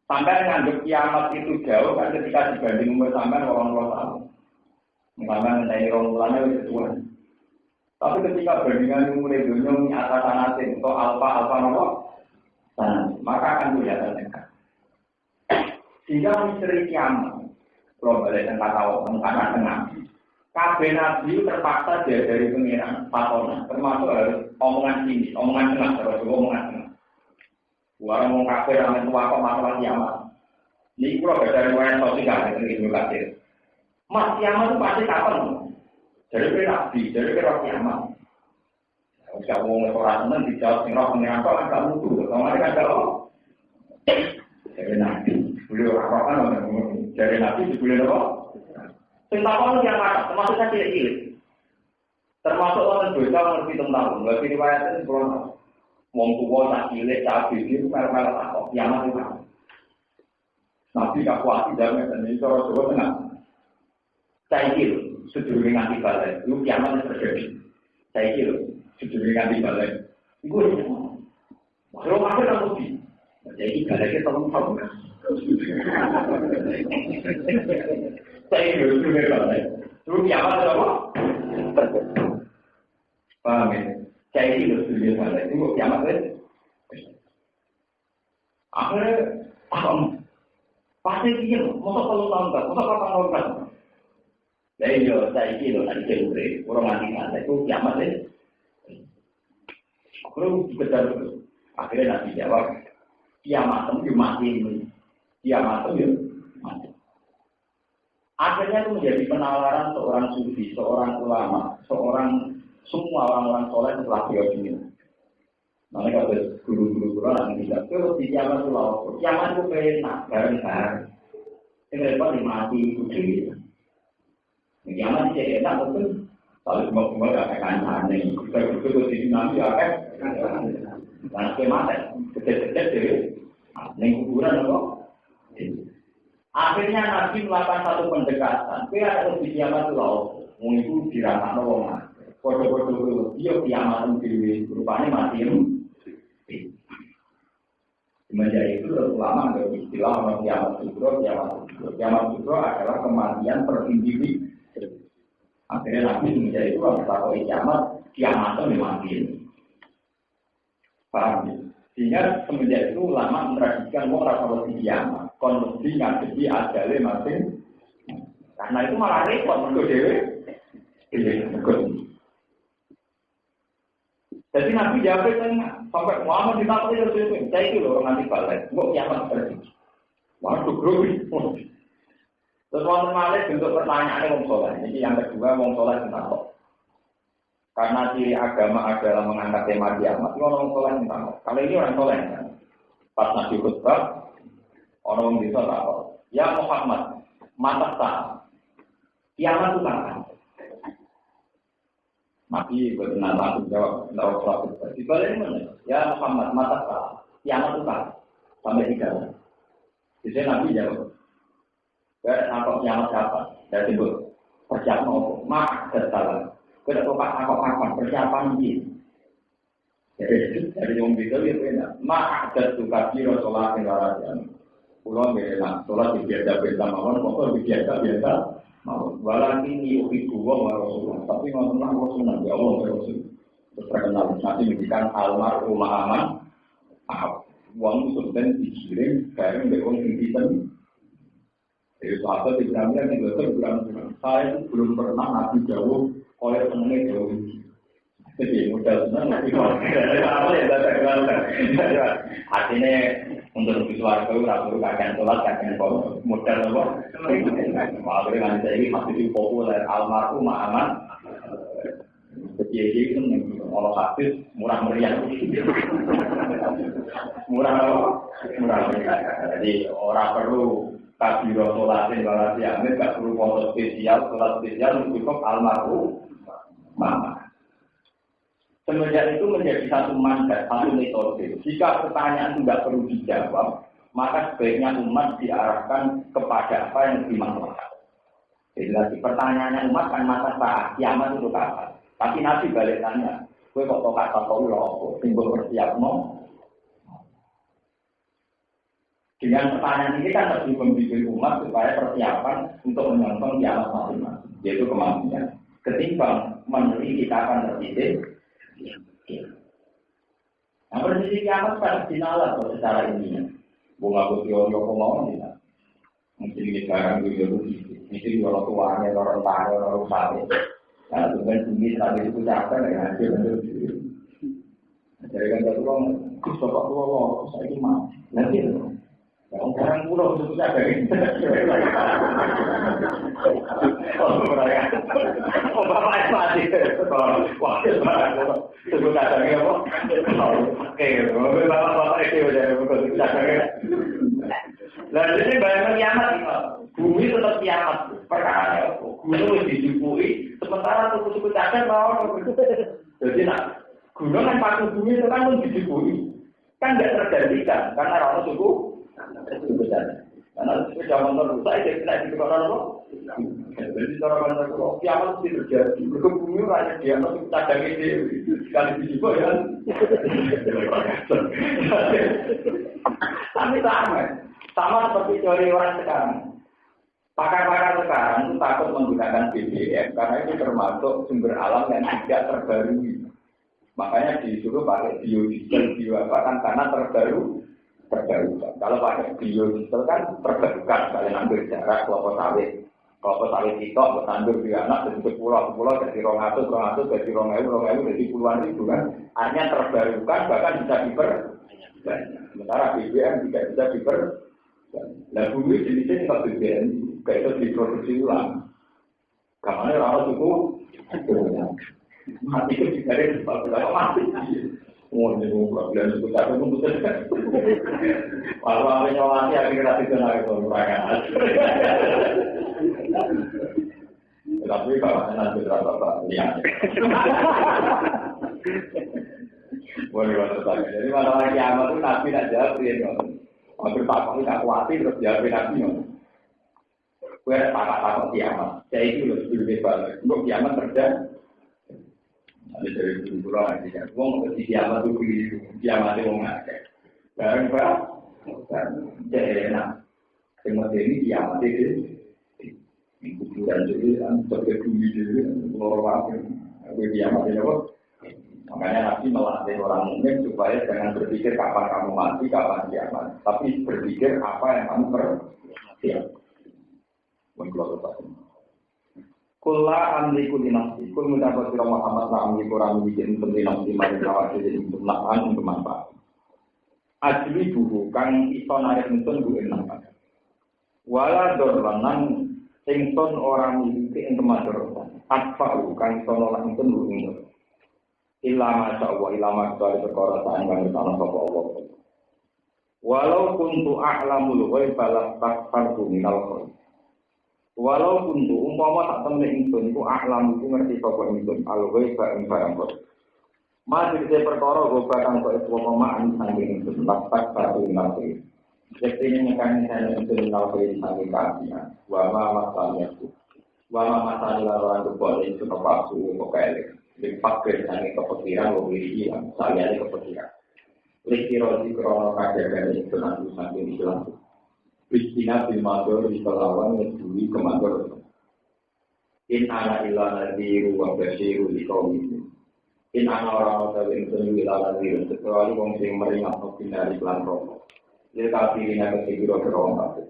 sampai nganggap kiamat itu jauh kan ketika dibanding umur sampai orang tahun. Misalnya dari orang tuanya itu tua. Tapi ketika bandingan mulai dunia atas anasin atau alfa nomor, maka akan kelihatan dekat. Sehingga misteri kiamat, kalau balik tentang tengah. Kabeh Nabi terpaksa dia dari pengiran patona, termasuk harus omongan sini, omongan tengah, terus omongan tengah. Orang mau kafir dengan tua kok masalah kiamat. Ini kalau dari orang sosial yang itu kasir. Mas kiamat itu pasti kapan? Dari Nabi, dari kiamat. Jika mau orang senang dijawab singkong pengiran kok agak mutu, kalau mereka jawab. Dari Nabi, beliau orang kan dari Nabi dibeli apa? Singkong yang ada, termasuk saya cilik. Termasuk orang dosa mengerti tentang, nggak riwayatnya sebelum wong tua tak cilik, tak cilik, mereka tak kiamat itu. Nabi tak kuat tidak dan ini cara Jawa Tengah. Saya kira sedurunge nganti balik, itu kiamat terjadi. Saya kira sedurunge nganti balik, itu kalau masih tak mesti. Jadi baliknya tolong-tolong. Saya kira sedurunge balik, itu kiamat apa? Paham ya? Saya kira sedurunge balik, itu kiamat itu. Akhirnya pasti dia, masa kalau tahun kan, masa kapan tahun kan? Dari yo, saya kira tadi cewek, orang mati itu kiamat deh. Kalau dikejar terus, akhirnya Nabi jawab, kiamat itu mati ini, kiamat itu mati. Akhirnya itu menjadi penalaran seorang sufi, seorang ulama, semua orang-orang soleh setelah beliau ini. Mereka ada guru-guru orang yang tidak terus di kiamat itu lalu, kiamat itu enak, bareng-bareng. Mereka mati itu sendiri. Kiamat itu enak betul. Kalau semua ada kancane, kita betul di Nabi ada. Dan kiamat kecil-kecil deh. Neng kuburan apa? Akhirnya Nabi melakukan satu pendekatan. Dia harus di kiamat itu lalu, itu dirasakan orang. Foto-foto dia kiamat itu rupanya mati. Semenjak itu ulama ada istilah kiamat sutro. Kiamat sutro adalah kematian per individu. Akhirnya Nabi semenjak itu harus tahu kiamat itu mati. Paham ya? Sehingga semenjak itu ulama mentradisikan mau rasa di kiamat, konversi ngadepi ajale mati. Karena itu malah repot mergo dhewe. Jadi Nabi jawab sampai Muhammad ditakut itu saya itu loh nanti balik, kok kiamat terjadi. Waduh grogi. Terus wonten malih bentuk pertanyaane wong saleh. Ini yang kedua wong saleh kenapa? Karena ciri agama adalah mengangkat tema kiamat. Ini orang soleh yang tahu. Kalau ini orang soleh kan. Pas Nabi khutbah, orang bisa tahu. Ya Muhammad, mata sah. Kiamat itu kapan? Nabi benar langsung jawab, tidak usah khutbah. Di balik mana? Ya Muhammad, mata sah. Kiamat itu kapan? Sampai 3. Jadi Nabi jawab. Apa kiamat kapan? Saya sebut persiapan apa? Mak salah. Kita kapan persiapan ini. Jadi yang itu ya benar. Mak suka kira sholat yang warajan. Pulau benar sholat biasa mawon, pokok biasa. Walau ini dua Rasulullah, tapi maksudnya Rasulullah ya Allah Rasul. Terus terkenal nanti mendikan almarhum aman. Uang sudah dikirim bareng dengan intisan. Jadi sahabat Ibrahimnya yang Ibrahim saya itu belum pernah nabi jauh oleh temannya jauh. Jadi modal senang nabi apa ya artinya untuk visual itu rasul kakek sholat kakek modal apa? Malah dengan saya ini masih populer almarhum aman. Jadi itu kalau hadis murah meriah. Murah apa? Murah meriah. Jadi orang perlu kabiro sholatin balas yamin, gak perlu foto spesial, sholat spesial cukup almarhum mama. Semenjak itu menjadi satu mandat, satu metode. Jika pertanyaan itu tidak perlu dijawab, maka sebaiknya umat diarahkan kepada apa yang dimaksudkan. Jadi lagi pertanyaannya umat kan masa saat kiamat itu kapan? Tapi Nabi balik tanya, gue kok kata kau loh, simbol persiapmu. Dengan pertanyaan ini kan lebih membimbing umat supaya persiapan untuk menyongsong kiamat masing-masing, yaitu kematian. Ketimbang meneliti kita akan tertidik. Nah, prediksi kiamat pada dinalar secara ini. Bunga putih orang mau tidak. Mungkin ini sekarang juga begitu. Mungkin kalau tuanya orang tanya orang sate. Karena sebenarnya bumi tadi itu capek ya hasil itu. Jadi kan satu orang, kus bapak tua loh, saya cuma nanti. Orang pulau untuk kita dari oh bapak mati wah sebut ada apa oke bapak itu udah betul lalu ini bayangkan kiamat bumi tetap kiamat perkara gunung dijupui sementara suku-suku cacat mau jadi nak gunung kan pakai bumi itu kan dijupui kan nggak tergantikan karena orang suku itu besar. Karena sepeda motor rusak, dia kena di kepala apa? Jadi cara pandang kalau kiamat itu terjadi, berkebumi rakyat dia masuk cadangan ini sekali dicoba ya. Tapi sama seperti teori orang sekarang. Pakar-pakar sekarang itu takut menggunakan BBM karena itu termasuk sumber alam yang tidak terbarui. Makanya disuruh pakai biodiesel, kan karena terbarukan. Kalau pakai biodiesel kan terbarukan, kalian ambil jarak kelapa sawit itu bertandur di anak dari pulau jadi 200 jadi 2.000 jadi puluhan ribu kan, artinya terbarukan bahkan bisa sementara BBM tidak bisa nah bumi jenisnya tidak BBM kayak itu diproduksi ulang kamar orang suku mati itu dari mati ini problem itu satu pun betul. Kalau ada nyolasi akhirnya tidak ada kebenaran. Tapi kalau nanti berapa lihat. Boleh banget. Jadi masalah kiamat itu Nabi tidak jawab dia. Hampir takut tidak khawatir terus jawab Nabi. Gue takut kiamat. Saya itu lebih balik. Untuk kiamat terjadi. Ada dari dulu lagi kan, uang mesti kiamat itu begitu, kiamat itu ngake. Barang jadi enak. Semua ini kiamat itu, kuburan jadi seperti bumi jadi luar apa? Kiamat itu apa? Makanya Nabi melatih orang mukmin supaya jangan berpikir kapan kamu mati, kapan kiamat, tapi berpikir apa yang kamu persiapkan. Mengkeluarkan pasti. Kula amliku dinasti, kul mendapat sirah Muhammad la amliku orang bikin untuk dinasti mari kawat jadi untuk nahan untuk manfaat. Ajli buhu kang iso narik nonton bu enam. Wala dorlanan sington orang miliki ing kemadorotan. Atfa'u kang iso nolak nonton bu enam. Ilama sa'wa ilama kecuali perkara sayang kami tanah sapa Allah. Walau kuntu a'lamul ghaiba lastaghfartu minal khair. Walau kuntu umpama tak temne ingsun ku a'lam ku ngerti sapa ingsun al ghaiba ing barang kok. Masih te perkara goba kang kok umpama angin ingsun lastaghfartu minal khair. Sektine nyekani saya ingsun minal khair sange kafian. Wa ma masalnya ku. Wa ma masalnya lan boleh itu kepaksu kok kae. Dipakai sange kepikiran wong iki sayane kepikiran. Likiro di krono kajian itu nanti sampai Islam. Kristina bilmador di Pelawan ngedui kemador. In ana illa nadiru wa basyiru di kaum ini. In ana orang-orang yang sendiri illa nadiru kecuali wong sing meringatno binari lan rokok. Dia kafirina kesigiro berong kabeh.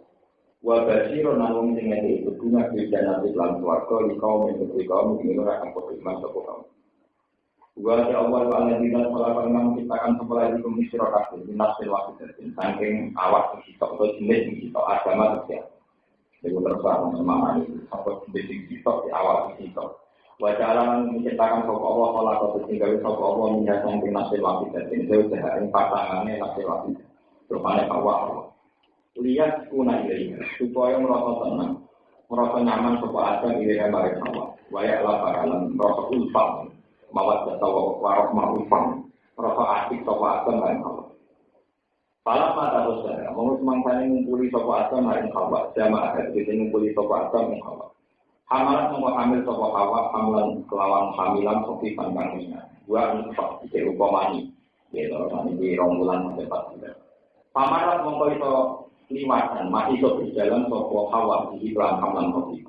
Wa basyiru nan wong sing ngene iku guna bijana lan swarga di kaum ini ora akan iman sapa kaum. Wa ya Allah wa alladina khalaqal man ciptakan kepala di bumi sira kabeh binasil wahidatin saking awak sitok atau jenis sitok agama saja. Iku terus sama ini apa jenis sitok di awak sitok. Wa jalan menciptakan sapa Allah khalaqal tinggal sapa Allah minyak saking nasil wahidatin itu sehari patangane nasil wahidatin. Rupane awak. Lihat kuna ini supaya merasa tenang, merasa nyaman sapa ada di dalam Allah. Wa ya la baralan merasa ulfa. Mawat jatawa warok ma'ufam rasa asik sopa asam maring Allah Palam mata dosa mau semangsanya ngumpuli sopa asam maring Allah jamaah jadi ngumpuli sopa asam maring Allah hamalat mau hamil sopa hawa hamilan kelawan hamilan sopi pangkang minyak dua anufak di upamani yaitu ini di rombulan tempat tidak pamarat mau itu liwatan masih so berjalan sopa hawa di iklan hamilan sopi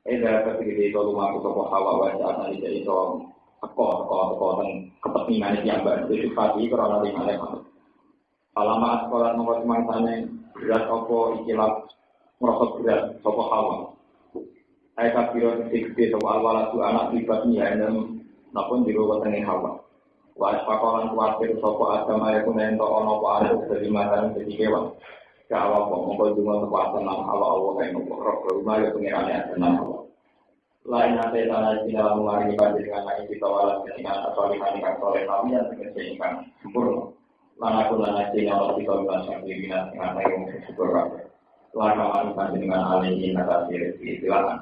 dari ketika itu lumaku sopa hawa wajah nanti jadi so teko teng kepentingan yang baru itu pasti karena lingkungan mana. Alamat sekolah nomor semangsane berat opo ikilah merosot berat sopo hawa. Saya kafiro titik soal waladu anak pribadi ya enam napun di luar tengah hawa. Was pakolan kuatir sopo agama yang kunento ono po ada dari matan jadi kewan. Kawa po mongko cuma kekuatan nam hawa Allah kayak nopo roh rumah yang pengirannya tenang hawa. Lain nanti tanah di dalam mengaringi banjir dengan lagi kita walau dengan asalihan ikan soleh kami yang terkejadikan sempurna. Lana pun lana cina Allah kita bukan sambil binat dengan yang bersyukur rakyat. Lana kami banjir dengan alihin atasi rezeki silakan.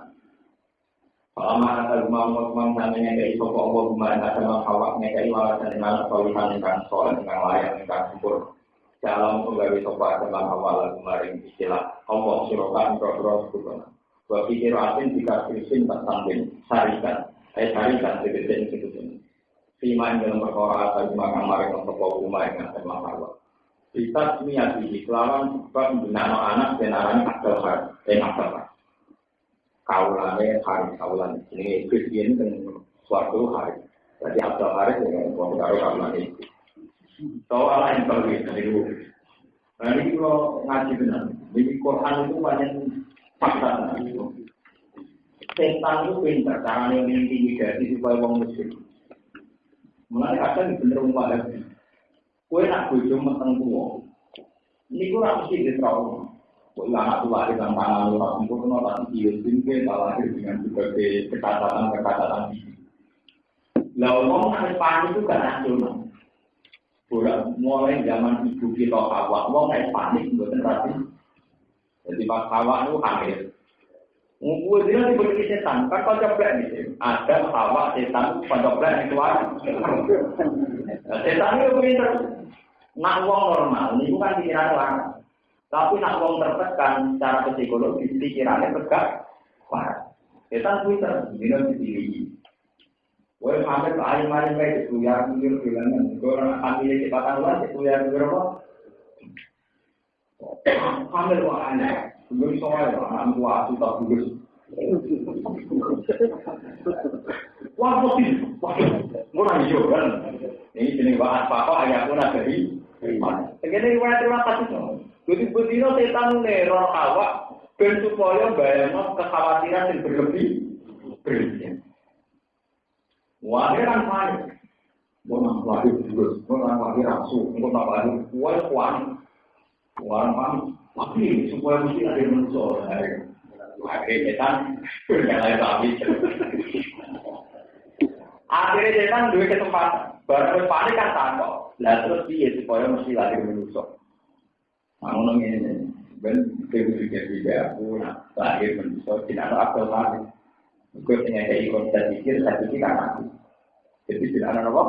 Selama ada rumah teman-teman yang dari sopok Allah kemarin ada menghawak ngekei walasan dengan asalihan ikan soleh dengan layak ikan sempurna. Dalam penggawi sopok teman awal kemarin istilah Allah sirokan bro-bro sempurna. Bahwa pikir asin jika krisin tak samping sarikan, sarikan sebetulnya itu. Siman dalam perkara atau makan mereka untuk rumah yang akan masalah. Kita niat di kelawan sebab mengenal anak dan arahnya akal har, akal. Kaulannya hari kaulan ini Kristen dan suatu hari. Jadi akal hari dengan pengaruh kaulan itu. Soal lain kalau itu. Nah ini kalau ngaji benar, di Quran itu banyak fakta itu. Setan itu pintar, caranya mengintimidasi supaya orang muslim. Mulai kadang bener umpah lagi. Kue nak bojo meteng tua. Ini kurang mesti di trauma. Kue anak tua di tangan orang sempurna, tapi dia sendiri lahir dengan berbagai kekatatan ini. Lalu orang panik itu kan nasional. Mulai zaman ibu kita awak, orang panik bukan tadi. Jadi pas hawa itu hamil. Gue bilang seperti setan, kan kau coba nih. Ada hawa setan, kau coba itu ada. Setan itu pintar. Nak uang normal, ini bukan pikiran orang. Tapi nak uang tertekan secara psikologis, pikirannya tegak. Wah, setan pintar. Ini dipilih. Gue hamil ke alim-alim kayak itu, ya pikir bilangan. Gue orang hamil cepatan luar, itu ya berapa? Hamil kok aneh, belum soal anak tua itu tak bagus. Wah putih, murah hijau kan? Ini jenis bahan apa ayah pun ada di mana? Begini terima kasih. Jadi betina setan neror awak, ben supaya bayangno kekhawatiran yang berlebih. Wah dia kan panik. Mau lagi bagus, mau lagi rasu, mau lagi kuat. Orang tapi supaya mesti ada manusia. Akhirnya setan berjalan habis. Akhirnya setan dua kesempatan. Barang panik kan takut. Lah terus piye supaya mesti lahir manusia. Namun ini ben juga aku lahir manusia tidak ada akal lagi. Gue punya ikon dan pikir saya pikir aku. Jadi tidak ada apa.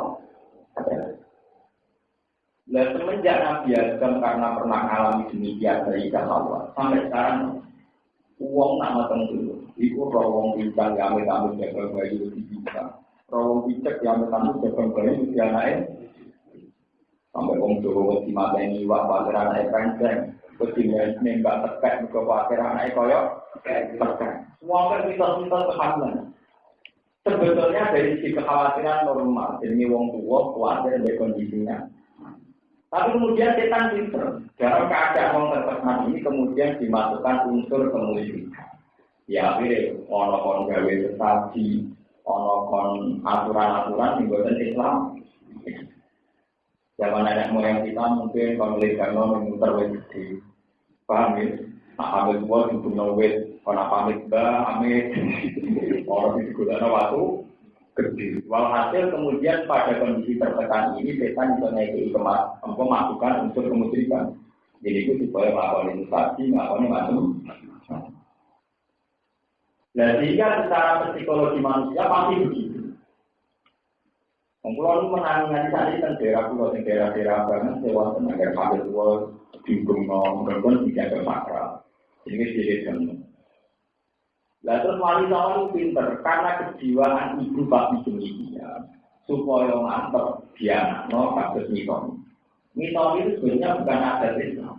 Lah semenjak Nabi Adam karena pernah mengalami demikian dari Allah sampai sekarang uang nama tentu. Iku rawong bintang yang kami jaga bayi di bintang. Rawong picek yang kami jaga bayi di anak sampai wong Jawa di mata ini wak pasir anak kenceng, ketinggalan nembak terkait ke pasir anak koyok terkait. Semua kan kita kehamilan. Sebetulnya dari sisi kekhawatiran normal, ini wong tua khawatir dari kondisinya. Tapi kemudian setan pinter, dalam keadaan wong terkena ini kemudian dimasukkan unsur kemusyrikan. Ya akhirnya ono kon gawe sesaji, ono kon aturan-aturan di buatan Islam. Zaman anak moyang kita mungkin pemilikan memutar wajib paham ya? Ambil buat untuk nawet, karena pamit amit orang itu guna waktu gede. Walhasil kemudian pada kondisi tertekan ini setan bisa naik memasukkan unsur kemusyrikan. Jadi itu supaya melakukan investasi, melakukan macam. Nah sehingga secara psikologi manusia pasti begitu. Pulau itu menangani tadi kan daerah-daerah banget lewat tenaga kabel tua bingung ngomong tidak bermakna. Ini jadi kan. Lalu terus wanita itu pinter karena kejiwaan ibu bapak demikian supaya ngantor dia no kasus miton. Miton itu sebenarnya bukan adat Islam.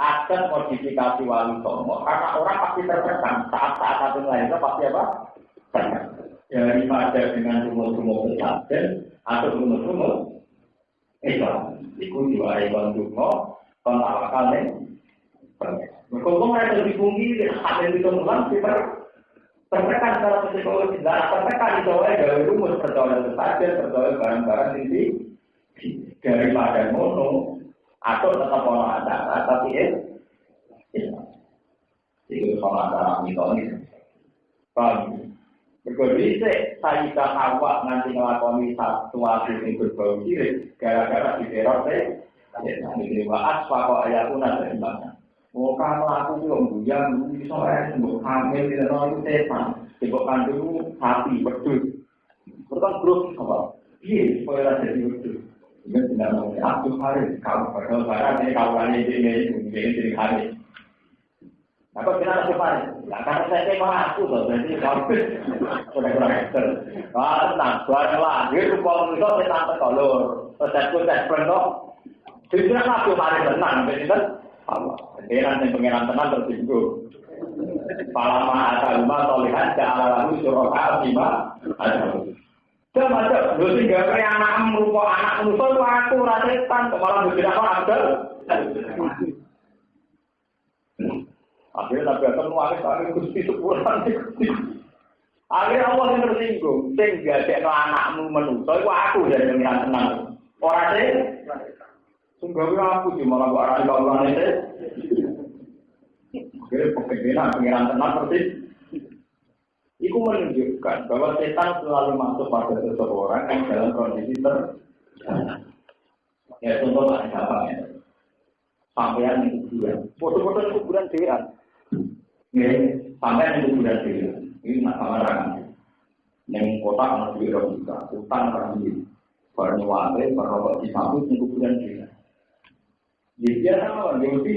Adat modifikasi wanita karena orang pasti tertekan saat-saat satu lahirnya pasti apa? Tertekan. Daripada dengan rumah-rumah pesantren atau rumah-rumah Islam. Itu juga ikon rumah pengawakan kalau mereka lebih tinggi, ada di temuan kita tertekan secara psikologi. Tertekan itu dari rumus percaya pesantren, percaya barang-barang ini daripada mono atau tetap orang antara tapi Islam. Itu orang antara misalnya. Paham? Berkondisi Sayyidah Hawa nanti ngelakoni satu yang berbau kiri gara-gara diteror ini bahas pakok ayatuna dari mana mau kamu aku belum bujang bisa sembuh hamil tidak tahu itu setan sebabkan dulu hati betul berkan grup apa iya supaya jadi betul ini tidak mau aku hari kamu padahal barang ini kawan ini jadi hari apa kena apa? Nah, karena saya memang aku tuh, jadi kamu udah kurang ekster. Wah, tenang, baranglah. Dia rupa itu saya tanpa kolor. Saya penuh. Jadi aku mari tenang, jadi kan Allah. Pengiran tenang tersinggung. Palama asalma toleran jangan lalu surah lima. Ada macam, lu tinggal kayak anak rupa anak musuh aku rasetan, malah bergerak ada. Akhirnya Nabi Adam mengalami Gusti sepuran Gusti. Akhirnya Allah yang tersinggung, sehingga dia anakmu menuntut, itu aku jadi pengiran tenang. Orang itu, sungguh aku cuma lagu arah di bawah itu. Akhirnya pengiran tenang persis. Itu menunjukkan bahwa setan selalu masuk pada seseorang yang dalam kondisi ya contoh lah gampang ya. Sampean di kuburan, foto-foto kuburan dewan. Sampai di kuburan dia, ini masalah rangan. Yang kota harus dirobuka, utang lagi, bernyuwate, berrobot di samping di kuburan dia. Jadi dia sama orang Yahudi,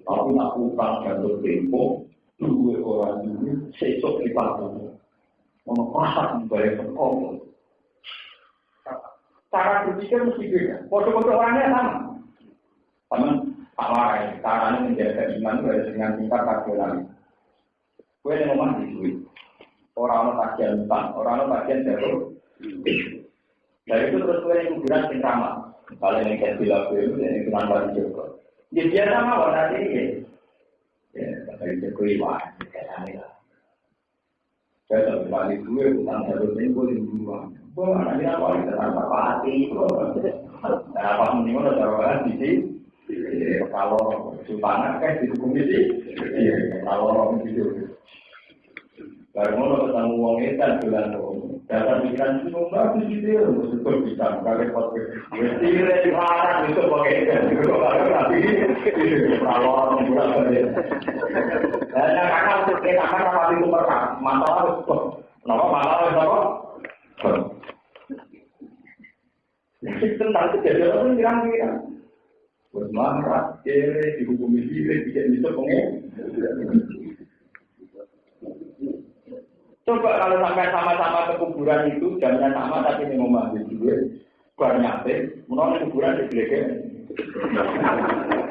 tapi nak utang jatuh tempo, dua orang ini sesok di panggung, menopasar membayar sekol. Cara berpikir mesti beda, foto-foto orangnya sama. Teman, awal caranya menjaga iman itu dengan tingkat rasional. Gue yang ngomong di duit. Orang-orang kajian utang, orang-orang kajian jatuh. Dari itu terus gue yang kuburan sing ramah. Kalau yang kayak bilang gue itu yangikuran bagi juga. Dia biasa sama warna ini. Ya, bagi Jokowi wah, kayak tadi lah. Saya tak berbalik gue utang jatuh ini gue di rumah. Gue mana dia awal itu tanpa hati. Nah, apa mendingan ada orang di sini. Kalau sultanan kan didukung sih, kalau orang itu, baru mau ketemu uang itu kan bulan Dasar pikiran itu bagus gitu ya, betul bisa kali foto. Mesti dilarang itu pakai itu tapi itu kalau bulan saja. Dan karena untuk kita kan apa itu mereka masalah itu, masalah apa? Tentang kejadian itu pirang-pirang. Bermarah, dihukumi diri, tidak bisa pengen. Coba kalau sampai sama-sama ke kuburan itu jamnya sama tapi ini memahami duit, banyak deh, menolak kuburan di belakang.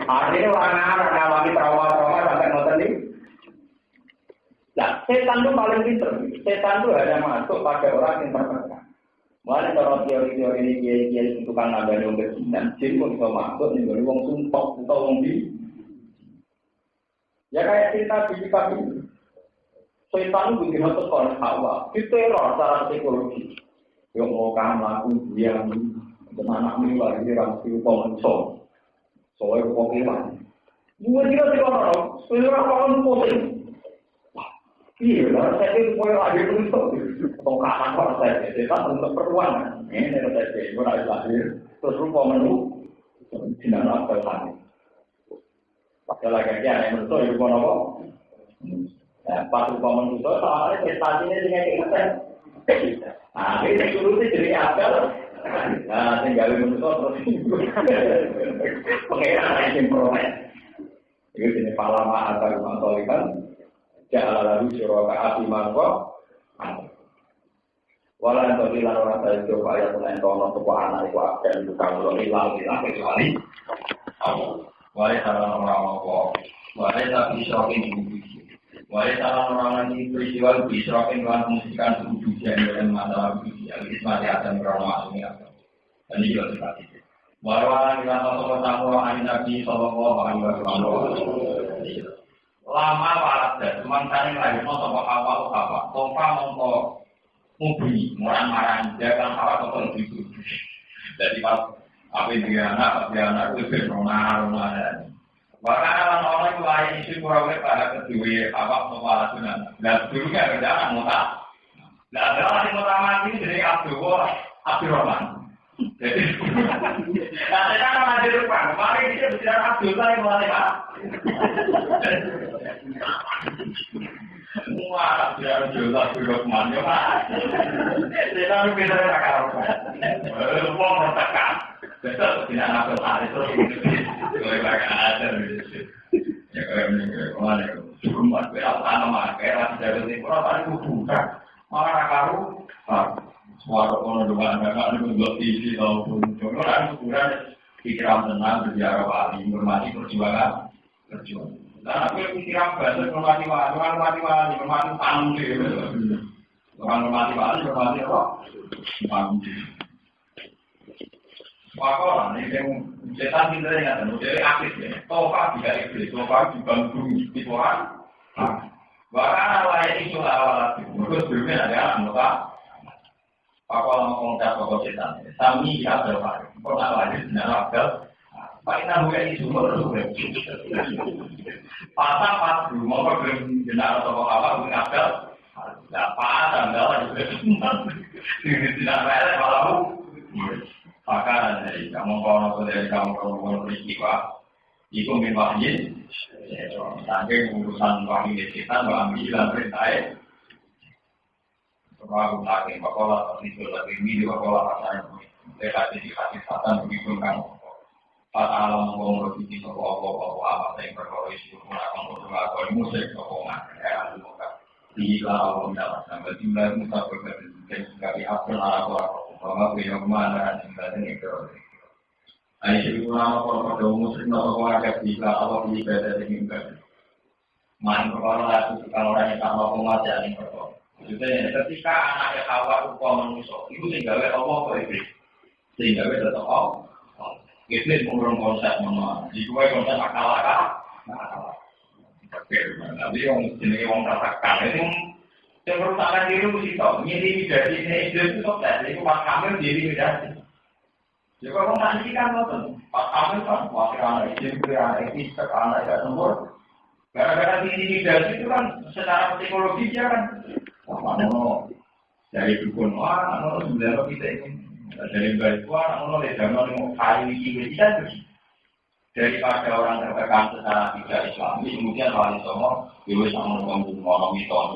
Akhirnya orang-orang ngalamin trauma-trauma sampai ngotot ini. Nah, setan itu paling pintar. Setan itu hanya masuk pada orang yang terpaksa. Mulai kalau teori-teori ini kiai-kiai itu kan ada yang berjinan, jadi pun bisa masuk nih dari wong sumpah atau wong di. Ya kayak cerita di kami. Setan itu begitu sekolah Hawa, itu teror secara psikologi. Yang mau kamu lakukan dia, anak milah ini rapi pemencong, soalnya pokoknya. Dua dia tidak orang, sebenarnya orang pusing. Iya, saya itu mau lagi untuk tongkatan orang saya, setan untuk perluan. Ini saya itu lahir, terus rupa menu, tidak ada apa-apa. Pakai lagi aja, yang betul itu apa? Pas rupa manusia, soalnya prestasinya dengan kita. Nah, ini suruhnya jadi akal. Nah, tinggal manusia terus. Pengeran yang promen. Itu jenis palama atau mantolikan. Jangan lalu syurga api mangkok. Walau yang terlihat orang saya coba yang mulai tono sebuah anak itu akan bukan belum hilang kecuali. Walau salah orang-orang, walau tapi shopping ibu. Wahai salah orang nanti peristiwa bisa dengan musikan suku dan masalah budaya itu masih ada beberapa ini apa dan ini juga seperti itu. Walau kita tahu tahu Nabi Sallallahu Alaihi Wasallam lama pada sementara lagi mau awal apa topa untuk mubi marah-marah jangan awal atau itu jadi pas apa dia anak itu beronah bahkan orang itu lain isu kurang pada kedua apa kepala sunan. Dan dulunya ada anak muda. Dan ada orang yang utama ini dari Abdul Rahman. Jadi, nah saya kan ada depan. Kemarin dia bicara Abdul saya mulai pak. Semua Abdul Rahman ya pak. Saya tahu kita nak karuan. Uang tertekan. Betul tidak nak berlari terus. Kalau mereka ada, ya kalau mana rumah berapa nama kayak dari timur apa itu bukan malah karu suara orang dengan agak itu dua sisi ataupun orang ukuran pikiran tenang berbicara wali hormati perjuangan. Dan aku pikiran bahasa hormati tamu sih, orang hormati apa? Tamu. Wakola ini yang setan kita ingat, model aktif ya. Tofa tidak iblis, tofa dibangun di orang. Bahkan lain itu awal itu, terus sebelumnya ada anggota. Wakola mengungkap pokok setan. Kami ada apa? Pernah lagi dengan akal. Pak kita bukan isu terus. Pasang pas dulu mau belum jenak atau apa bukan akal. Dapat anda juga. Tidak ada kalau. Maka dari kamu kalau dari kamu kalau peristiwa itu memahami sampai urusan wahyu setan mengambil perintah sebab lagi bakola itu lebih video bakola pasal dekati setan begitu kan pada alam ngomong itu apa yang berkorelasi itu mengatakan bahwa musik sokongan ya di lawan dalam sampai jumlah musafir dan sekali apa lah bahwa beliau mana dan itu. Aisyah ulama kalau pada muslim atau warga bisa Allah ibadah dengan baik. Main perkara itu kalau orang yang tak mau mengajar ini perkara. Maksudnya ketika anaknya Hawa rupa manusia itu tinggalnya Allah ke iblis, tinggalnya tetap Allah. Iblis mengurung konsep mana? Di dua konsep akal. Tapi yang jenis orang katakan itu yang berusaha diri mesti tahu, ini dari ini itu sukses, itu pas kami diri dari. Jika orang tadi kan nonton, pas kami kan wakil anak istri, anak istri, anak tidak sempur. Gara-gara ini dari itu kan secara psikologi dia kan, mana Dari dukun, wah, anak sebenarnya kita ini. Dari baik, wah, anak legal, mau kayu ini bisa tuh. Daripada orang tertekan secara tidak Islami, kemudian wali songo, dewi sama membunuh mitos,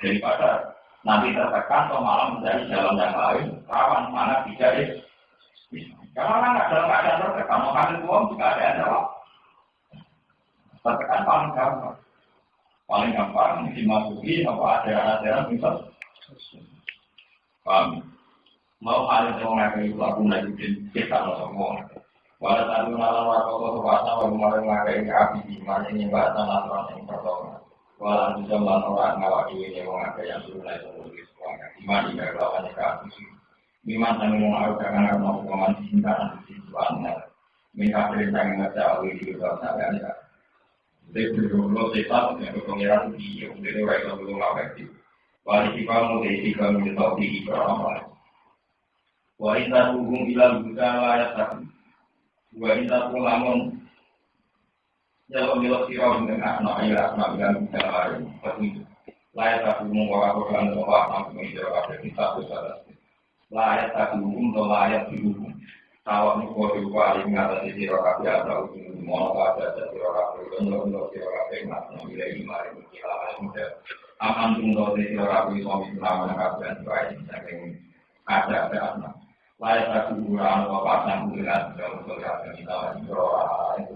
daripada nanti tertekan atau malah mencari jalan yang lain, rawan mana tidak Islam. Karena orang nggak dalam keadaan tertekan, mau kasih uang juga ada jawab. Tertekan paling gampang dimasuki apa ajaran-ajaran misal. Paham? Mau hal yang mengakai lagu lagi kita semua. Walau satu malam waktu puasa baru mengakai api di mana ini bahasa natural yang pertama. Walau juga malam orang ngawak ini mengakai yang sudah mulai tertulis semuanya. Iman di lawannya api. Iman kami mengaku karena mau komandan cintaan di situasinya. Minta perintah yang ngejauh di luar sana. Jadi dulu kita yang berpengiran di untuk mereka belum ngawak itu. Wali kita mau jadi kami tahu di Ibrahim. Wanita hubung bilang juga layak tapi wanita pun lamun jauh milok sirau dengan anak yang bisa lain tapi layak tapi hubung orang orang tua mampu menjawab kita besar layak tapi hubung atau layak dihubung kalau mau diubah mengatasi sirau kafe atau hubung mau ada sirau kafe untuk sirau kafe masih memilih mari kita muda aman untuk sirau kafe suami selama kafe dan baik saking ada anak layak satu bulan atau pasang bulan dalam beberapa kita berdoa itu